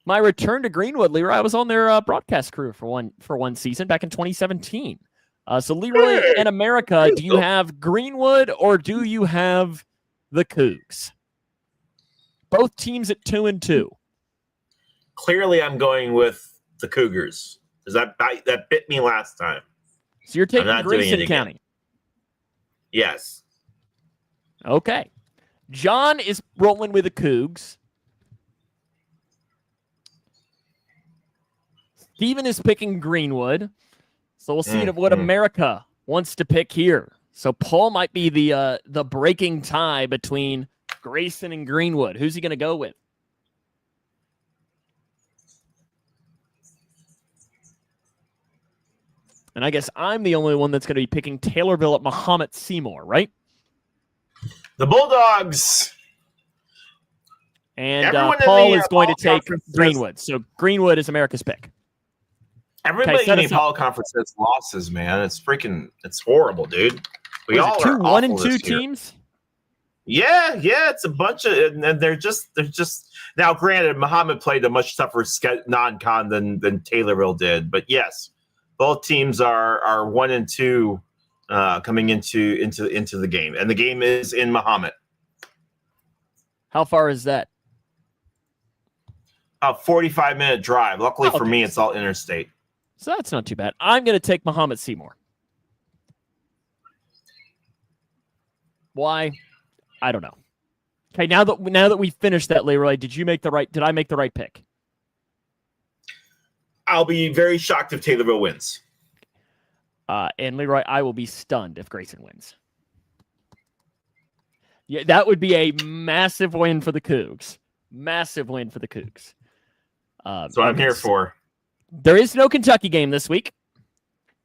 my return to Greenwood, Leroy. I was on their broadcast crew for one season back in 2017. So Leroy and America, do you have Greenwood or do you have the Cougs? Both teams at 2-2. Clearly, I'm going with the Cougars because that bit me last time. So you're taking Grayson County. Yes. Okay. John is rolling with the Cougs. Steven is picking Greenwood. So we'll see what America wants to pick here. So Paul might be the breaking tie between Grayson and Greenwood. Who's he going to go with? And I guess I'm the only one that's going to be picking Taylorville at Mahomet Seymour, right? The Bulldogs. And Paul is going to take Greenwood. So Greenwood is America's pick. Everybody in the Apollo Conference has losses, man. It's horrible, dude. We all are 1-2 teams. Yeah, it's a bunch of, and they're just now. Granted, Mahomet played a much tougher non-con than Taylorville did, but yes, both teams are 1-2 coming into the game, and the game is in Mahomet. How far is that? A 45-minute drive. Luckily for me, it's all interstate. So that's not too bad. I'm going to take Mahomet Seymour. Why? I don't know. Okay, now that we finished that, Leroy, did I make the right pick? I'll be very shocked if Taylorville wins. And Leroy, I will be stunned if Grayson wins. Yeah, that would be a massive win for the Cougs. Massive win for the Cougs. So I'm here for. There is no Kentucky game this week.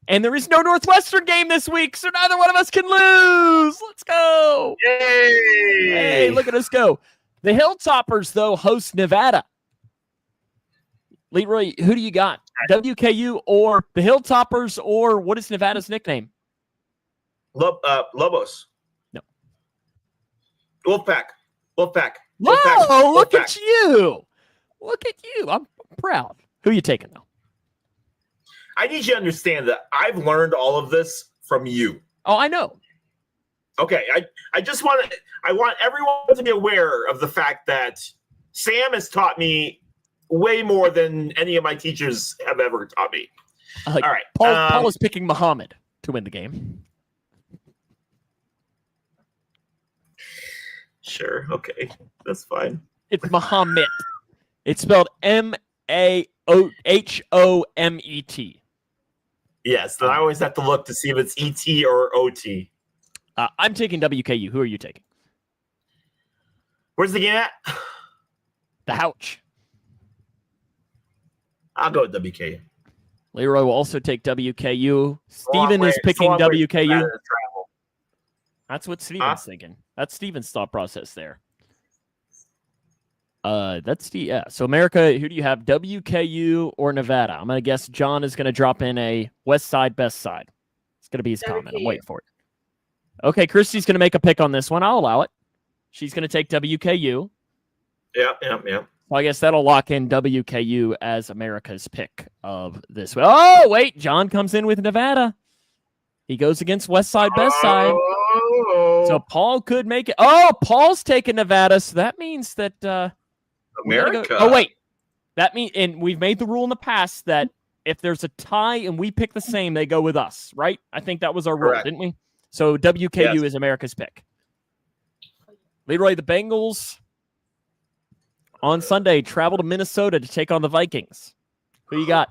And there is no Northwestern game this week, so neither one of us can lose. Let's go. Yay! Hey, look at us go. The Hilltoppers, though, host Nevada. Leroy, who do you got? WKU or the Hilltoppers, or what is Nevada's nickname? Lobos. No. Wolfpack. Whoa, look at you. Look at you. I'm proud. Who are you taking, though? I need you to understand that I've learned all of this from you. Oh, I know. Okay, I want everyone to be aware of the fact that Sam has taught me way more than any of my teachers have ever taught me. All right. Paul is picking Muhammad to win the game. Sure. Okay. That's fine. It's Muhammad. It's spelled Mahomet. Yes. Then I always have to look to see if it's ET or OT. I'm taking WKU. Who are you taking? Where's the game at? The Houch. I'll go with WKU. Leroy will also take WKU. Steven is picking WKU. That's what Steven's thinking. That's Steven's thought process there. So America, who do you have, WKU or Nevada? I'm going to guess John is going to drop in a West Side, Best Side. It's going to be his comment. I'm waiting for it. Okay, Christy's going to make a pick on this one. I'll allow it. She's going to take WKU. Yeah. Well, I guess that'll lock in WKU as America's pick of this. Oh, wait. John comes in with Nevada. He goes against West Side, Best Side. So Paul could make it. Oh, Paul's taking Nevada. So that means that America. Oh, wait. That means, and we've made the rule in the past that if there's a tie and we pick the same, they go with us, right? I think that was our rule, didn't we? So WKU is America's pick. Leroy, the Bengals on Sunday travel to Minnesota to take on the Vikings. Who you got?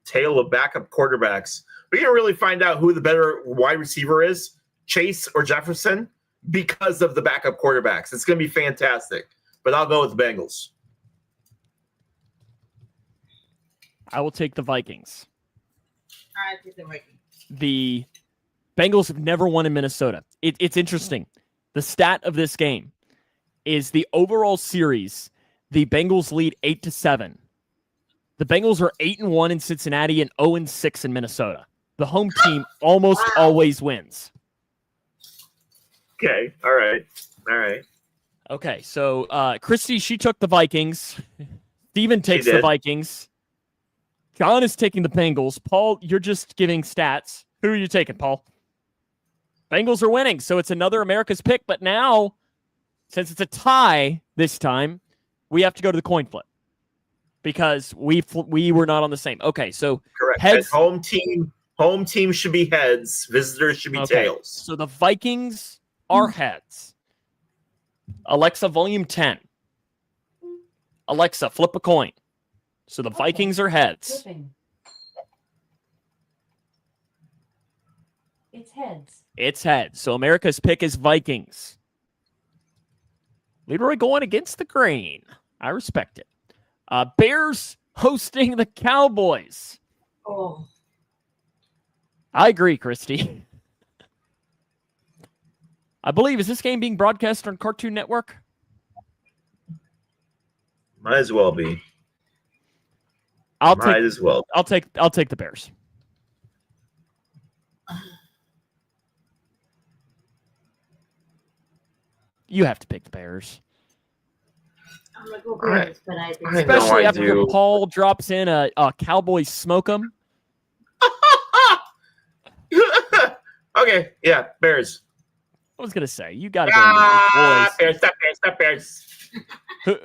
Tale of backup quarterbacks. We can really find out who the better wide receiver is, Chase or Jefferson, because of the backup quarterbacks. It's going to be fantastic. But I'll go with the Bengals. I will take the Vikings. I take the Vikings. The Bengals have never won in Minnesota. It's interesting. The stat of this game is the overall series. The Bengals lead 8-7. The Bengals are 8-1 in Cincinnati and 0-6 in Minnesota. The home team almost always wins. Okay. All right. Okay. So Christy, she took the Vikings. Steven takes the Vikings. John is taking the Bengals. Paul, you're just giving stats. Who are you taking, Paul? Bengals are winning, so it's another America's pick. But now, since it's a tie this time, we have to go to the coin flip because we were not on the same. Okay, so correct. Heads. Home team should be heads. Visitors should be tails. So the Vikings are heads. Alexa, volume 10. Alexa, flip a coin. So the Vikings are heads. Flipping. It's heads. It's heads. So America's pick is Vikings. Leroy going against the grain. I respect it. Bears hosting the Cowboys. Oh. I agree, Christy. I believe, is this game being broadcast on Cartoon Network? Might as well be. I'll take the Bears. You have to pick the Bears. I'm going to go Bears, but I think Especially after Paul drops in a Cowboys smoke 'em. Okay, yeah, Bears. I was going to say, you got to go with the boys. Bears.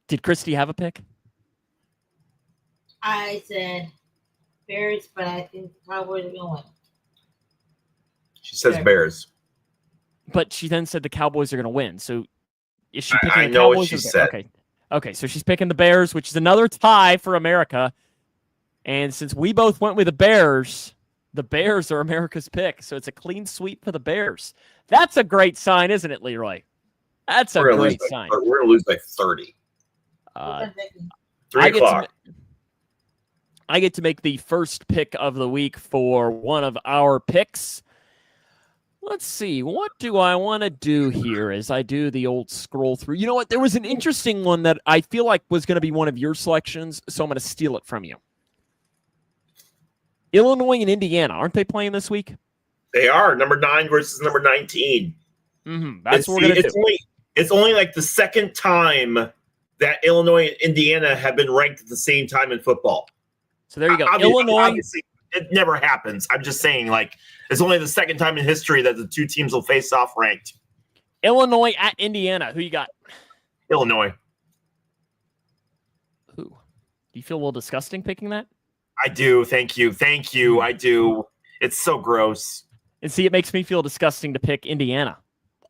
Did Christy have a pick? I said Bears, but I think the Cowboys are going to win. She says Bears. But she then said the Cowboys are going to win. So is she picking I the know Cowboys? what she said. Okay, so she's picking the Bears, which is another tie for America. And since we both went with the Bears are America's pick. So it's a clean sweep for the Bears. That's a great sign, isn't it, Leroy? That's a great sign. We're going to lose by 30. 3 o'clock. I get to make the first pick of the week for one of our picks. Let's see. What do I want to do here as I do the old scroll through? You know what? There was an interesting one that I feel like was going to be one of your selections, so I'm going to steal it from you. Illinois and Indiana, aren't they playing this week? They are. Number 9 versus number 19. That's what we're going to do. It's only like the second time that Illinois and Indiana have been ranked at the same time in football. So there you go. Obviously, it never happens. I'm just saying, like, it's only the second time in history that the two teams will face off ranked. Illinois at Indiana. Who you got? Illinois. Who? Do you feel a little disgusting picking that? I do. Thank you. I do. It's so gross. And see, it makes me feel disgusting to pick Indiana.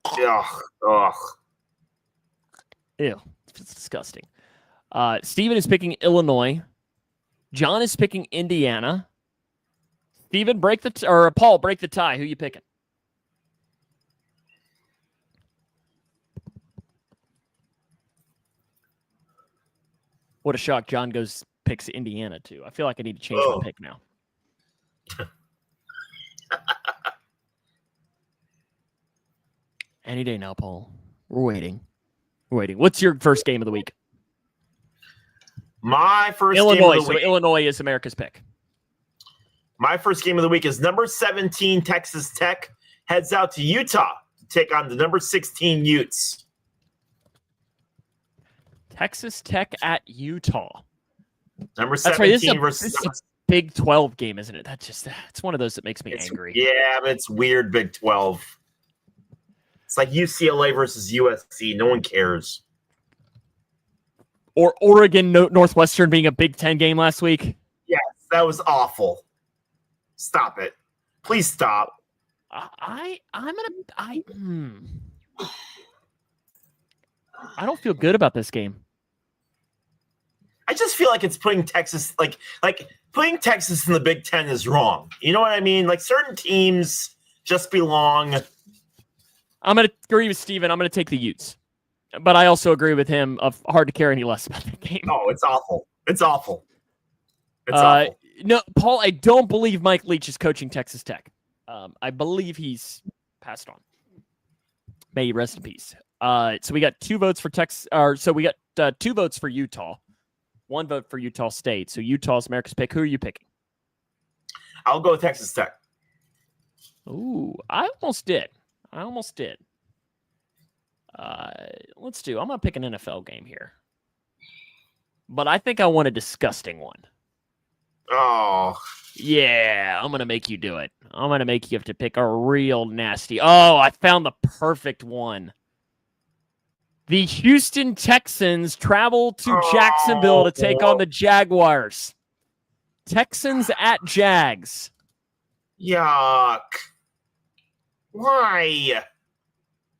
Ugh. Ew. It's disgusting. Steven is picking Illinois. John is picking Indiana. Steven, Paul, break the tie. Who you picking? What a shock. John picks Indiana, too. I feel like I need to change my pick now. Any day now, Paul. We're waiting. What's your first game of the week? My first Illinois. game of the So week. Illinois is America's pick. My first game of the week is number 17 Texas Tech heads out to Utah to take on the number 16 Utes. Texas Tech at Utah. Number That's 17 right. versus This is a Big 12 game, isn't it? It's one of those that makes me angry. Yeah, but it's weird Big 12. It's like UCLA versus USC. No one cares. Or Oregon Northwestern being a Big 10 game last week. Yes, that was awful. Stop it. Please stop. I don't feel good about this game. I just feel like it's putting Texas like putting Texas in the Big 10 is wrong. You know what I mean? Like certain teams just belong. I'm going to agree with Steven. I'm going to take the Utes. But I also agree with him of hard to care any less about the game. Oh, it's awful. It's awful. It's awful. No, Paul, I don't believe Mike Leach is coaching Texas Tech. I believe he's passed on. May he rest in peace. So we got 2 votes for Texas. So we got 2 votes for Utah. 1 vote for Utah State. So Utah's America's pick. Who are you picking? I'll go with Texas Tech. Ooh, I almost did. Let's do. I'm going to pick an NFL game here. But I think I want a disgusting one. Oh. Yeah, I'm going to make you do it. I'm going to make you have to pick a real nasty. Oh, I found the perfect one. The Houston Texans travel to Jacksonville to take on the Jaguars. Texans at Jags. Yuck. Why?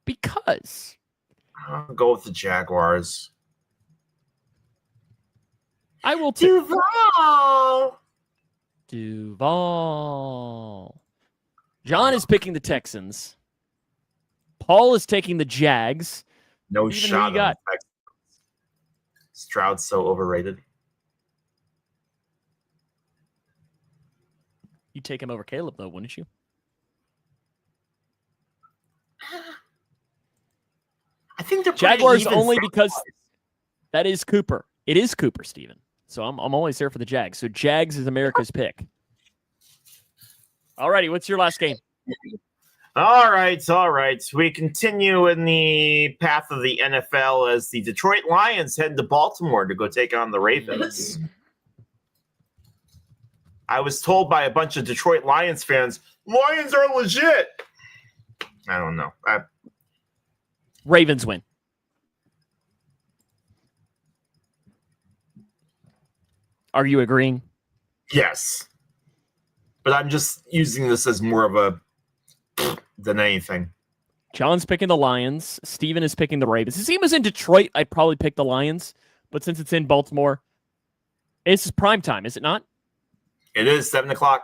Because. I'll go with the Jaguars. I will take Duval. John is picking the Texans. Paul is taking the Jags. No Steven, shot. who you got? Stroud's so overrated. You'd take him over Caleb, though, wouldn't you? I think they're Jaguars even only stat-wise. because that is Cooper. It is Cooper, Steven. So I'm always there for the Jags. So Jags is America's pick. All righty, what's your last game? All right. We continue in the path of the NFL as the Detroit Lions head to Baltimore to go take on the Ravens. I was told by a bunch of Detroit Lions fans, Lions are legit. I don't know. Ravens win. Are you agreeing? Yes. But I'm just using this as more of a than anything. John's picking the Lions. Steven is picking the Ravens. If he was in Detroit, I'd probably pick the Lions. But since it's in Baltimore, it's prime time, is it not? It is 7:00.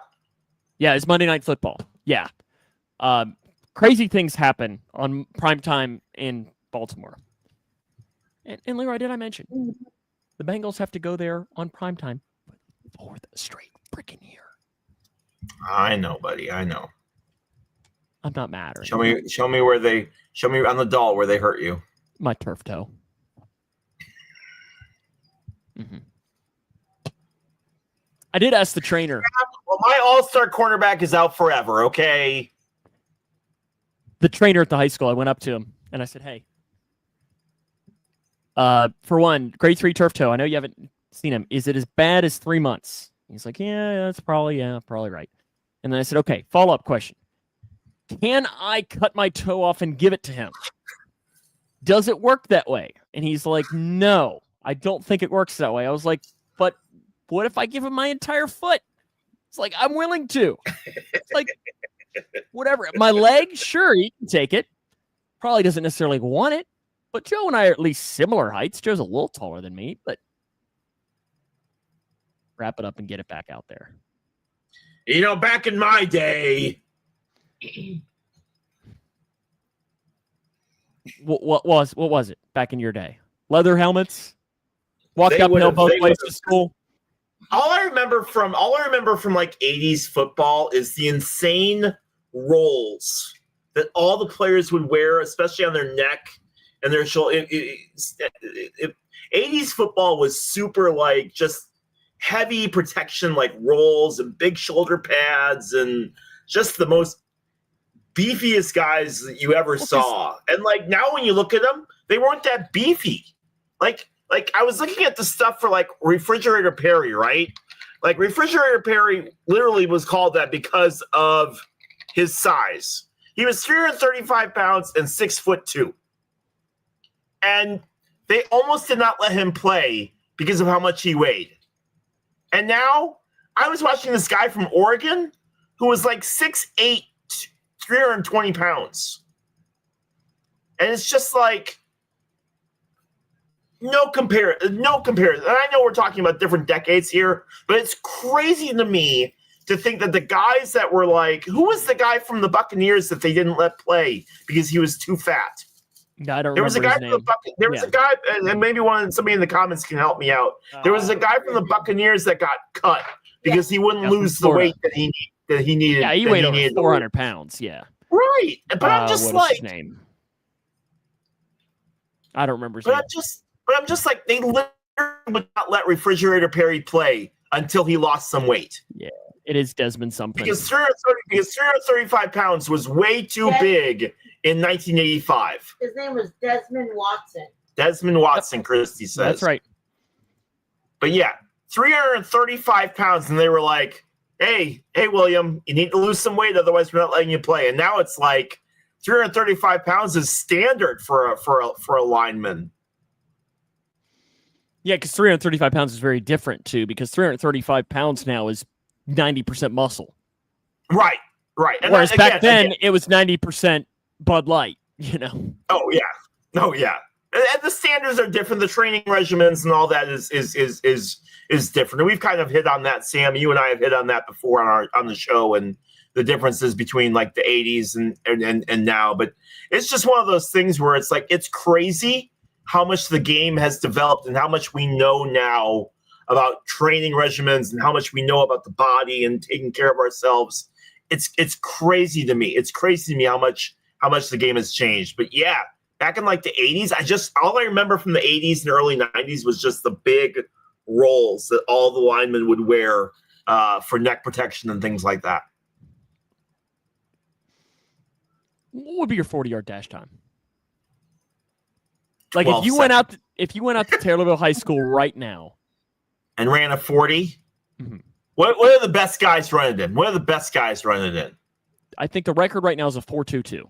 Yeah, it's Monday Night Football. Yeah. Crazy things happen on prime time in Baltimore. And Leroy, did I mention the Bengals have to go there on prime time for the straight freaking year? I know, buddy. I know. I'm not mad. Show me on the doll where they hurt you. My turf toe. Mm-hmm. I did ask the trainer. Well, my all-star cornerback is out forever, okay? The trainer at the high school, I went up to him and I said, hey, for one, grade 3 turf toe. I know you haven't seen him. Is it as bad as 3 months? He's like, yeah, that's probably right. And then I said, okay, follow-up question. Can I cut my toe off and give it to him? Does it work that way? And he's like, no, I don't think it works that way. I was like, but what if I give him my entire foot? It's like, I'm willing to. It's like, whatever. My leg, sure, he can take it. Probably doesn't necessarily want it. But Joe and I are at least similar heights. Joe's a little taller than me, but wrap it up and get it back out there. You know, back in my day. What was it back in your day? Leather helmets? Walked They uphill would've- both they ways would've- to school. All I remember from like 80s football is the insane rolls that all the players would wear, especially on their neck and their shoulder. 80s football was super like just heavy protection, like rolls and big shoulder pads and just the most beefiest guys that you ever saw. And like now when you look at them, they weren't that beefy. Like I was looking at the stuff for like Refrigerator Perry, right? Like Refrigerator Perry literally was called that because of his size. He was 335 pounds and 6'2". And they almost did not let him play because of how much he weighed. And now I was watching this guy from Oregon who was like 6'8", 320 pounds. And it's just like no comparison. And I know we're talking about different decades here, but it's crazy to me to think that the guys that were like, who was the guy from the Buccaneers that they didn't let play because he was too fat? No, I don't There was a remember guy his from the name. There was a guy, and maybe somebody in the comments can help me out. There was a guy from the Buccaneers that got cut because he wouldn't lose the weight that he needed. Yeah, he weighed over 400 pounds. Yeah, right. But I'm just what is like, his name? I don't remember his but name. I'm just like, they literally would not let Refrigerator Perry play until he lost some weight. Yeah, it is Desmond something. Because 335 pounds was way too big in 1985. His name was Desmond Watson. Desmond Watson, Christy says. That's right. But yeah, 335 pounds, and they were like, hey, William, you need to lose some weight, otherwise we're not letting you play. And now it's like 335 pounds is standard for a lineman. Yeah, because 335 pounds is very different too, because 335 pounds now is 90% muscle. Right. And whereas back then it was 90% Bud Light, you know. Oh yeah. And the standards are different. The training regimens and all that is different. And we've kind of hit on that, Sam. You and I have hit on that before on the show, and the differences between like the 80s and now. But it's just one of those things where it's like, it's crazy how much the game has developed and how much we know now about training regimens and how much we know about the body and taking care of ourselves. It's crazy to me. It's crazy to me how much the game has changed. But yeah, back in like the 80s, all I remember from the 80s and early 90s was just the big rolls that all the linemen would wear for neck protection and things like that. What would be your 40-yard dash time? Like if you went out to Taylorville High School right now and ran a 40, mm-hmm. What are the best guys running in? What are the best guys running in? I think the record right now is a 4.22.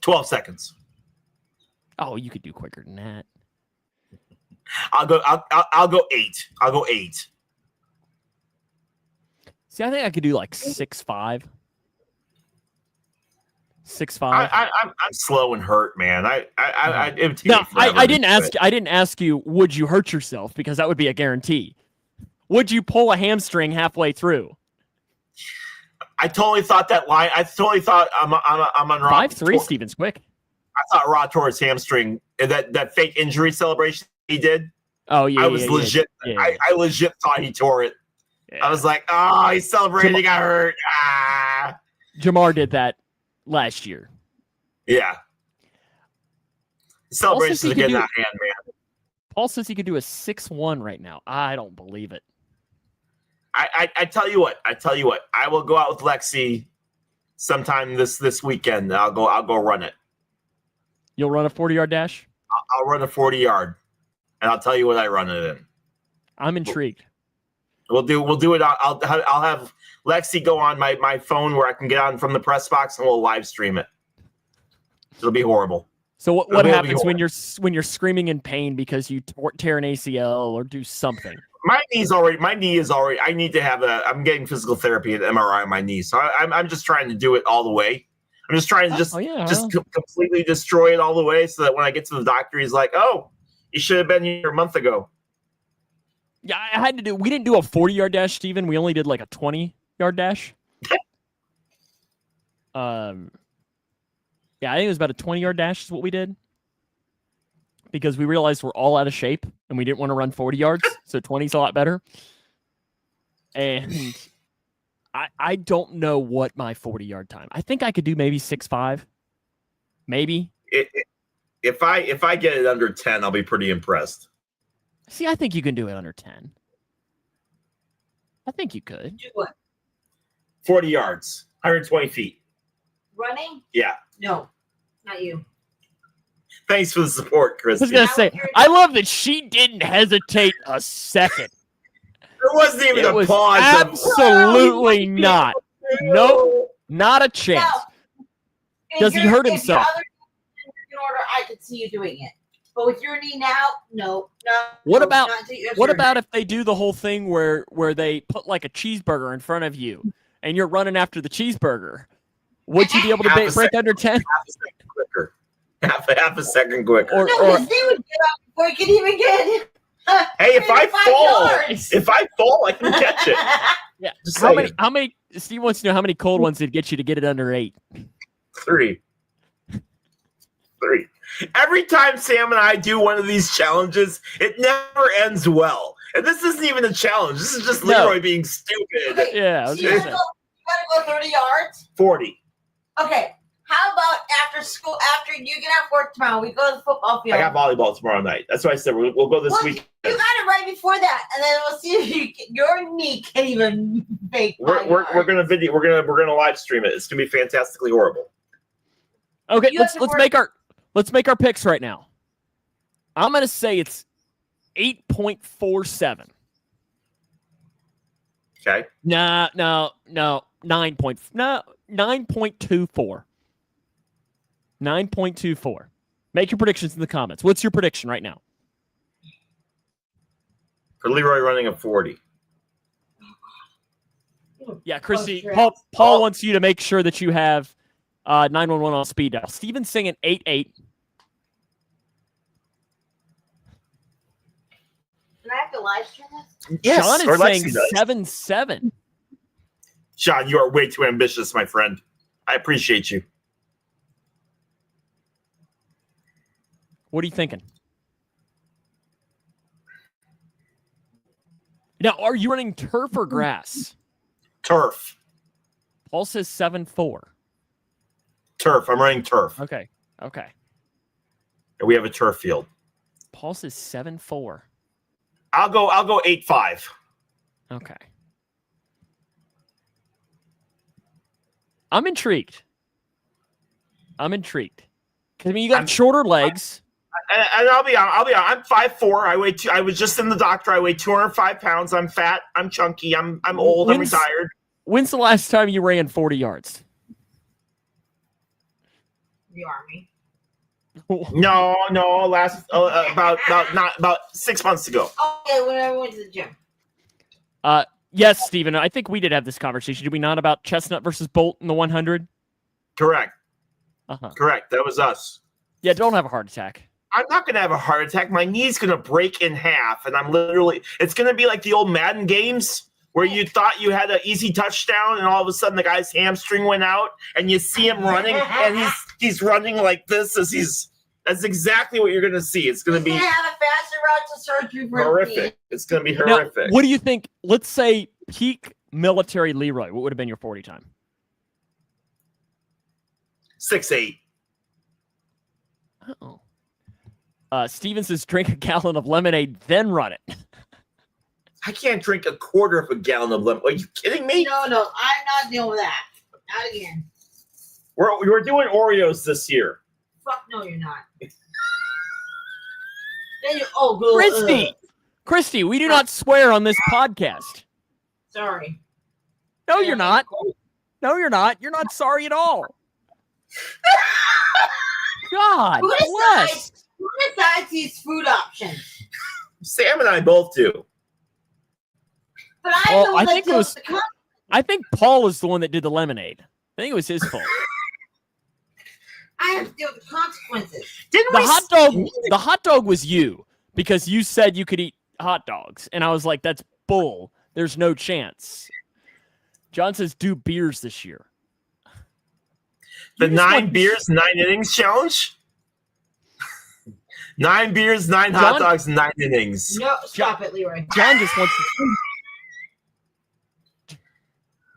12 seconds. Oh, you could do quicker than that. I'll go 8. I'll go 8. See, I think I could do like 6.5. 6.5. I'm slow and hurt, man. I didn't ask you, would you hurt yourself? Because that would be a guarantee. Would you pull a hamstring halfway through? I totally thought that line. I totally thought I'm on 5.3. Steven's quick. I thought Rod tore his hamstring. That fake injury celebration he did. Oh yeah, I was legit. Yeah. I legit thought he tore it. Yeah. I was like, oh, he's celebrating. He got hurt. Jamar did that last year. Yeah. Celebrations are getting out of hand, man. Paul says he could do a 6.1 right now. I don't believe it. I tell you what. I will go out with Lexi sometime this weekend. I'll go run it. You'll run a 40-yard dash? I'll run a 40-yard, and I'll tell you what I run it in. I'm intrigued. We'll do it. I'll have Lexi go on my phone where I can get on from the Pressbox, and we'll live stream it. It'll be horrible. So what happens when you're screaming in pain because you tear an ACL or do something? My knee is already. I need to have I'm getting physical therapy and MRI on my knee, so I'm just trying to do it all the way. I'm just trying to completely destroy it all the way, so that when I get to the doctor, he's like, "Oh, you should have been here a month ago." Yeah, we didn't do a 40-yard dash, Steven. We only did like a 20-yard dash. Yeah, I think it was about a 20-yard dash is what we did. Because we realized we're all out of shape and we didn't want to run 40 yards, so 20 is a lot better. And I don't know what my 40-yard time. I think I could do maybe 6.5, maybe. If I get it under 10, I'll be pretty impressed. See, I think you can do it under 10. I think you could. Do what? 40 yards, 120 feet. Running? Yeah. No, not you. Thanks for the support, Chris. I was going to say, I love that she didn't hesitate a second. There wasn't even a pause. Absolutely not. Nope, not a chance. No. Does he hurt himself? In order, I could see you doing it. But with your knee now, no. What about if they do the whole thing where they put like a cheeseburger in front of you and you're running after the cheeseburger? Would you be able to break under 10? Half a second quicker. Half a second quicker. Or they would get up before you could even get. Hey, if I fall, I can catch it. Yeah. Just How many? Steve wants to know how many cold ones did get you to get it under 8. 3. Every time Sam and I do one of these challenges, it never ends well. And this isn't even a challenge. This is just Leroy being stupid. Okay, Yeah. so you gotta go 30 yards. 40. Okay. How about after school? After you get off work tomorrow, we go to the football field. I got volleyball tomorrow night. That's why I said we'll go this week. You got it right before that, and then we'll see if your knee can even make. We're gonna video. We're gonna live stream it. It's gonna be fantastically horrible. Okay, let's make our picks right now. I'm gonna say it's 8.47. Okay. No, 9.24. 9.24. Make your predictions in the comments. What's your prediction right now? For Leroy running a 40. Yeah, Christy. Paul wants you to make sure that you have 911 on speed dial. Steven's saying 8.8. Can I have to live stream this? Yes, Sean or is saying 7.7. Sean, you are way too ambitious, my friend. I appreciate you. What are you thinking? Now, are you running turf or grass? Turf. Paul says 7.4. Turf. I'm running turf. Okay. And we have a turf field. Paul says 7.4. I'll go 8.5. Okay. I'm intrigued. I mean, you got shorter legs. And I'll be honest. I'm 5'4". I was just in the doctor. I weigh 205 pounds. I'm fat. I'm chunky. I'm old. I'm retired. When's the last time you ran 40 yards? The Army. No. Last about 6 months ago. Okay, when I went to the gym. Yes, Steven. I think we did have this conversation. Did we not, about Chestnut versus Bolt in the 100? Correct. Uh-huh. Correct. That was us. Yeah, don't have a heart attack. I'm not going to have a heart attack. My knee's going to break in half, and it's going to be like the old Madden games where you thought you had an easy touchdown, and all of a sudden the guy's hamstring went out, and you see him running, and he's running like this that's exactly what you're going to see. It's going to be have a faster route to surgery for horrific. It's going to be horrific. Now, what do you think? Let's say peak military Leroy. What would have been your 40 time? 6'8". Oh. Steven says drink a gallon of lemonade, then run it. I can't drink a quarter of a gallon of lemonade. Are you kidding me? No, I'm not dealing with that. Not again. We're doing Oreos this year. Fuck no, you're not. Christy, we do not swear on this podcast. Sorry. No, you're not. No, you're not. You're not sorry at all. God bless. Who decides these food options? Sam and I both do. But I think Paul is the one that did the lemonade. I think it was his fault. I have to deal with the consequences. The hot dog was you, because you said you could eat hot dogs, and I was like, that's bull. There's no chance. John says do beers this year. The 9 beers, 9 innings challenge? 9 beers, 9 hot dogs, 9 innings. No, stop it, Leroy. John just wants to.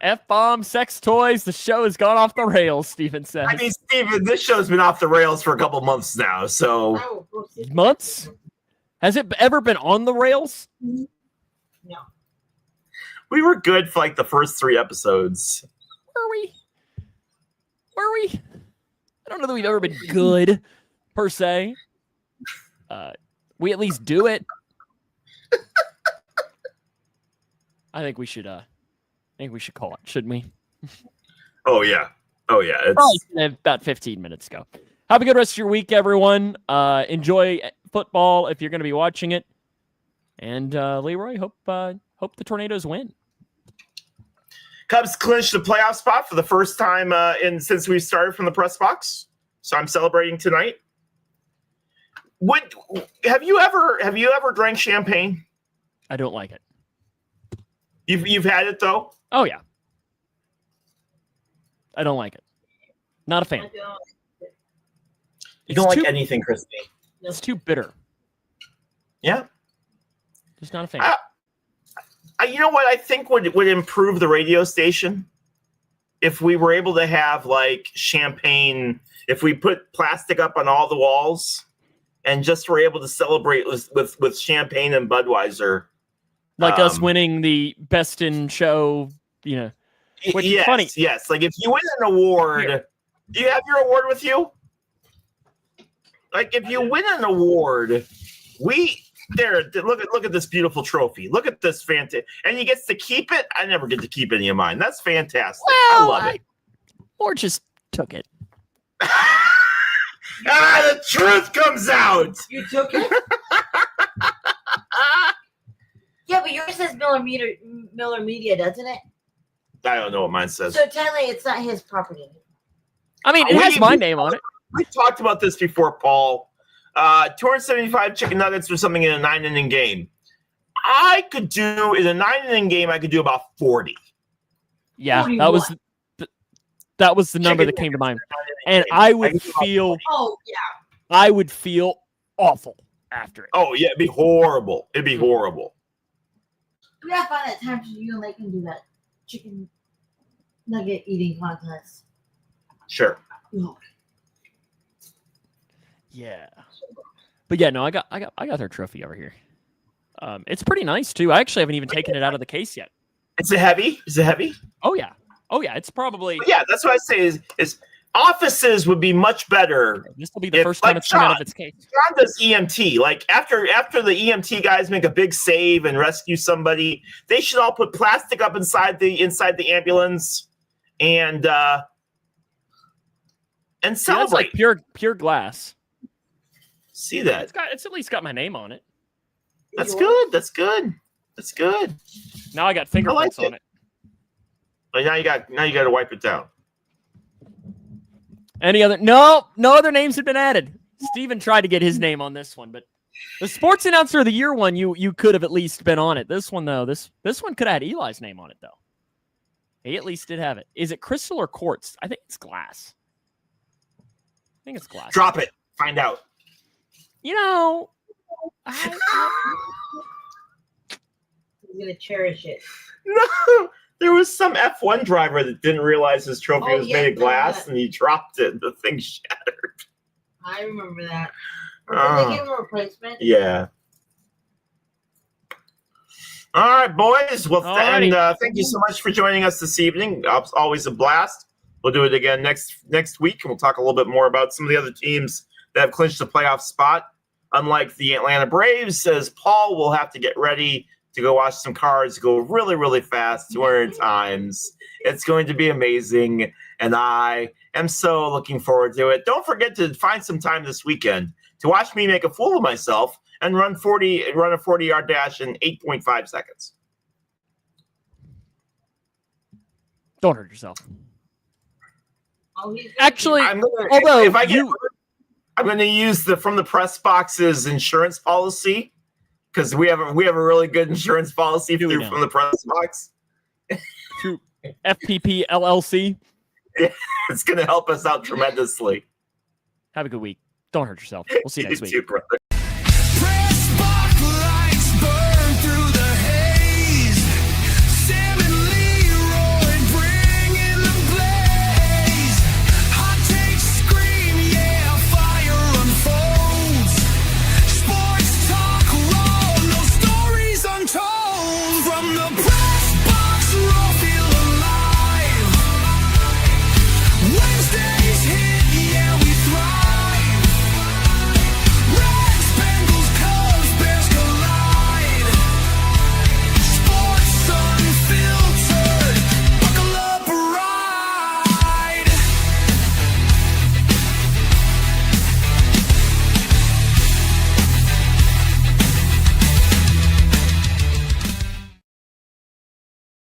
F-bomb, sex toys. The show has gone off the rails, Steven says. I mean, Steven, this show's been off the rails for a couple months now. So months? Has it ever been on the rails? No. We were good for like the first 3 episodes. Were we? I don't know that we've ever been good, per se. We at least do it. I think we should call it, shouldn't we? Oh yeah. It's Probably about 15 minutes ago. Have a good rest of your week, everyone. Enjoy football if you're going to be watching it. And Leroy, hope the Tornadoes win. Cubs clinched the playoff spot for the first time since we started from the press box. So I'm celebrating tonight. Have you ever drank champagne? I don't like it. You've had it though? Oh yeah. I don't like it. Not a fan. You don't like anything, Christy. It's too bitter. Yeah. Just not a fan. You know what I think would improve the radio station? If we were able to have like champagne, if we put plastic up on all the walls and just were able to celebrate with champagne and Budweiser. Like us winning the best in show, which is funny. Yes. Like if you win an award, do you have your award with you? Like if you win an award, look at this beautiful trophy. Look at this fantastic, and he gets to keep it. I never get to keep any of mine. That's fantastic. Well, I love it. Or just took it. The truth comes out. You took it? Yeah, but yours says Miller Media, doesn't it? I don't know what mine says. So technically, it's not his property. I mean, it has my name on it. We talked about this before, Paul. 275 chicken nuggets or something in a 9-inning game. I could do in a 9-inning game. I could do about 40. Yeah, 41. that was the number that came to mind, and I would feel. Oh yeah. I would feel awful after it. Oh yeah, it'd be horrible. It'd be horrible. We gotta find that time so you and they can do that chicken nugget eating contest. Sure. Oh. Yeah, but yeah, no, I got their trophy over here. It's pretty nice too. I actually haven't even taken it out of the case yet. Is it heavy? Oh yeah. It's probably. Yeah, that's what I say. Is offices would be much better. This will be the first time it's come out of its case. John does EMT. Like after the EMT guys make a big save and rescue somebody, they should all put plastic up inside the ambulance and celebrate. See, that's like pure glass. See that? It's at least got my name on it. That's good. That's good. Now I got fingerprints on it. But now you got to wipe it down. Any other? No other names have been added. Steven tried to get his name on this one, but the Sports Announcer of the Year one, you could have at least been on it. This one though, this one could have had Eli's name on it though. He at least did have it. Is it crystal or quartz? I think it's glass. I think it's glass. Drop it. Find out. I'm gonna cherish it. No, there was some F1 driver that didn't realize his trophy was made of glass, and he dropped it. The thing shattered. I remember that. Did they give him a replacement? Yeah. All right, boys. Well, thank you so much for joining us this evening. Always a blast. We'll do it again next week, and we'll talk a little bit more about some of the other teams that have clinched the playoff spot. Unlike the Atlanta Braves, says Paul, we'll have to get ready to go watch some cars go really, really fast 200 times. It's going to be amazing, and I am so looking forward to it. Don't forget to find some time this weekend to watch me make a fool of myself and run a 40-yard dash in 8.5 seconds. Don't hurt yourself. Oh, Actually, I'm going to use from the press box's insurance policy because we have a really good insurance policy from the press box. Through FPP LLC. Yeah, it's going to help us out tremendously. Have a good week. Don't hurt yourself. We'll see you next week. You too, brother.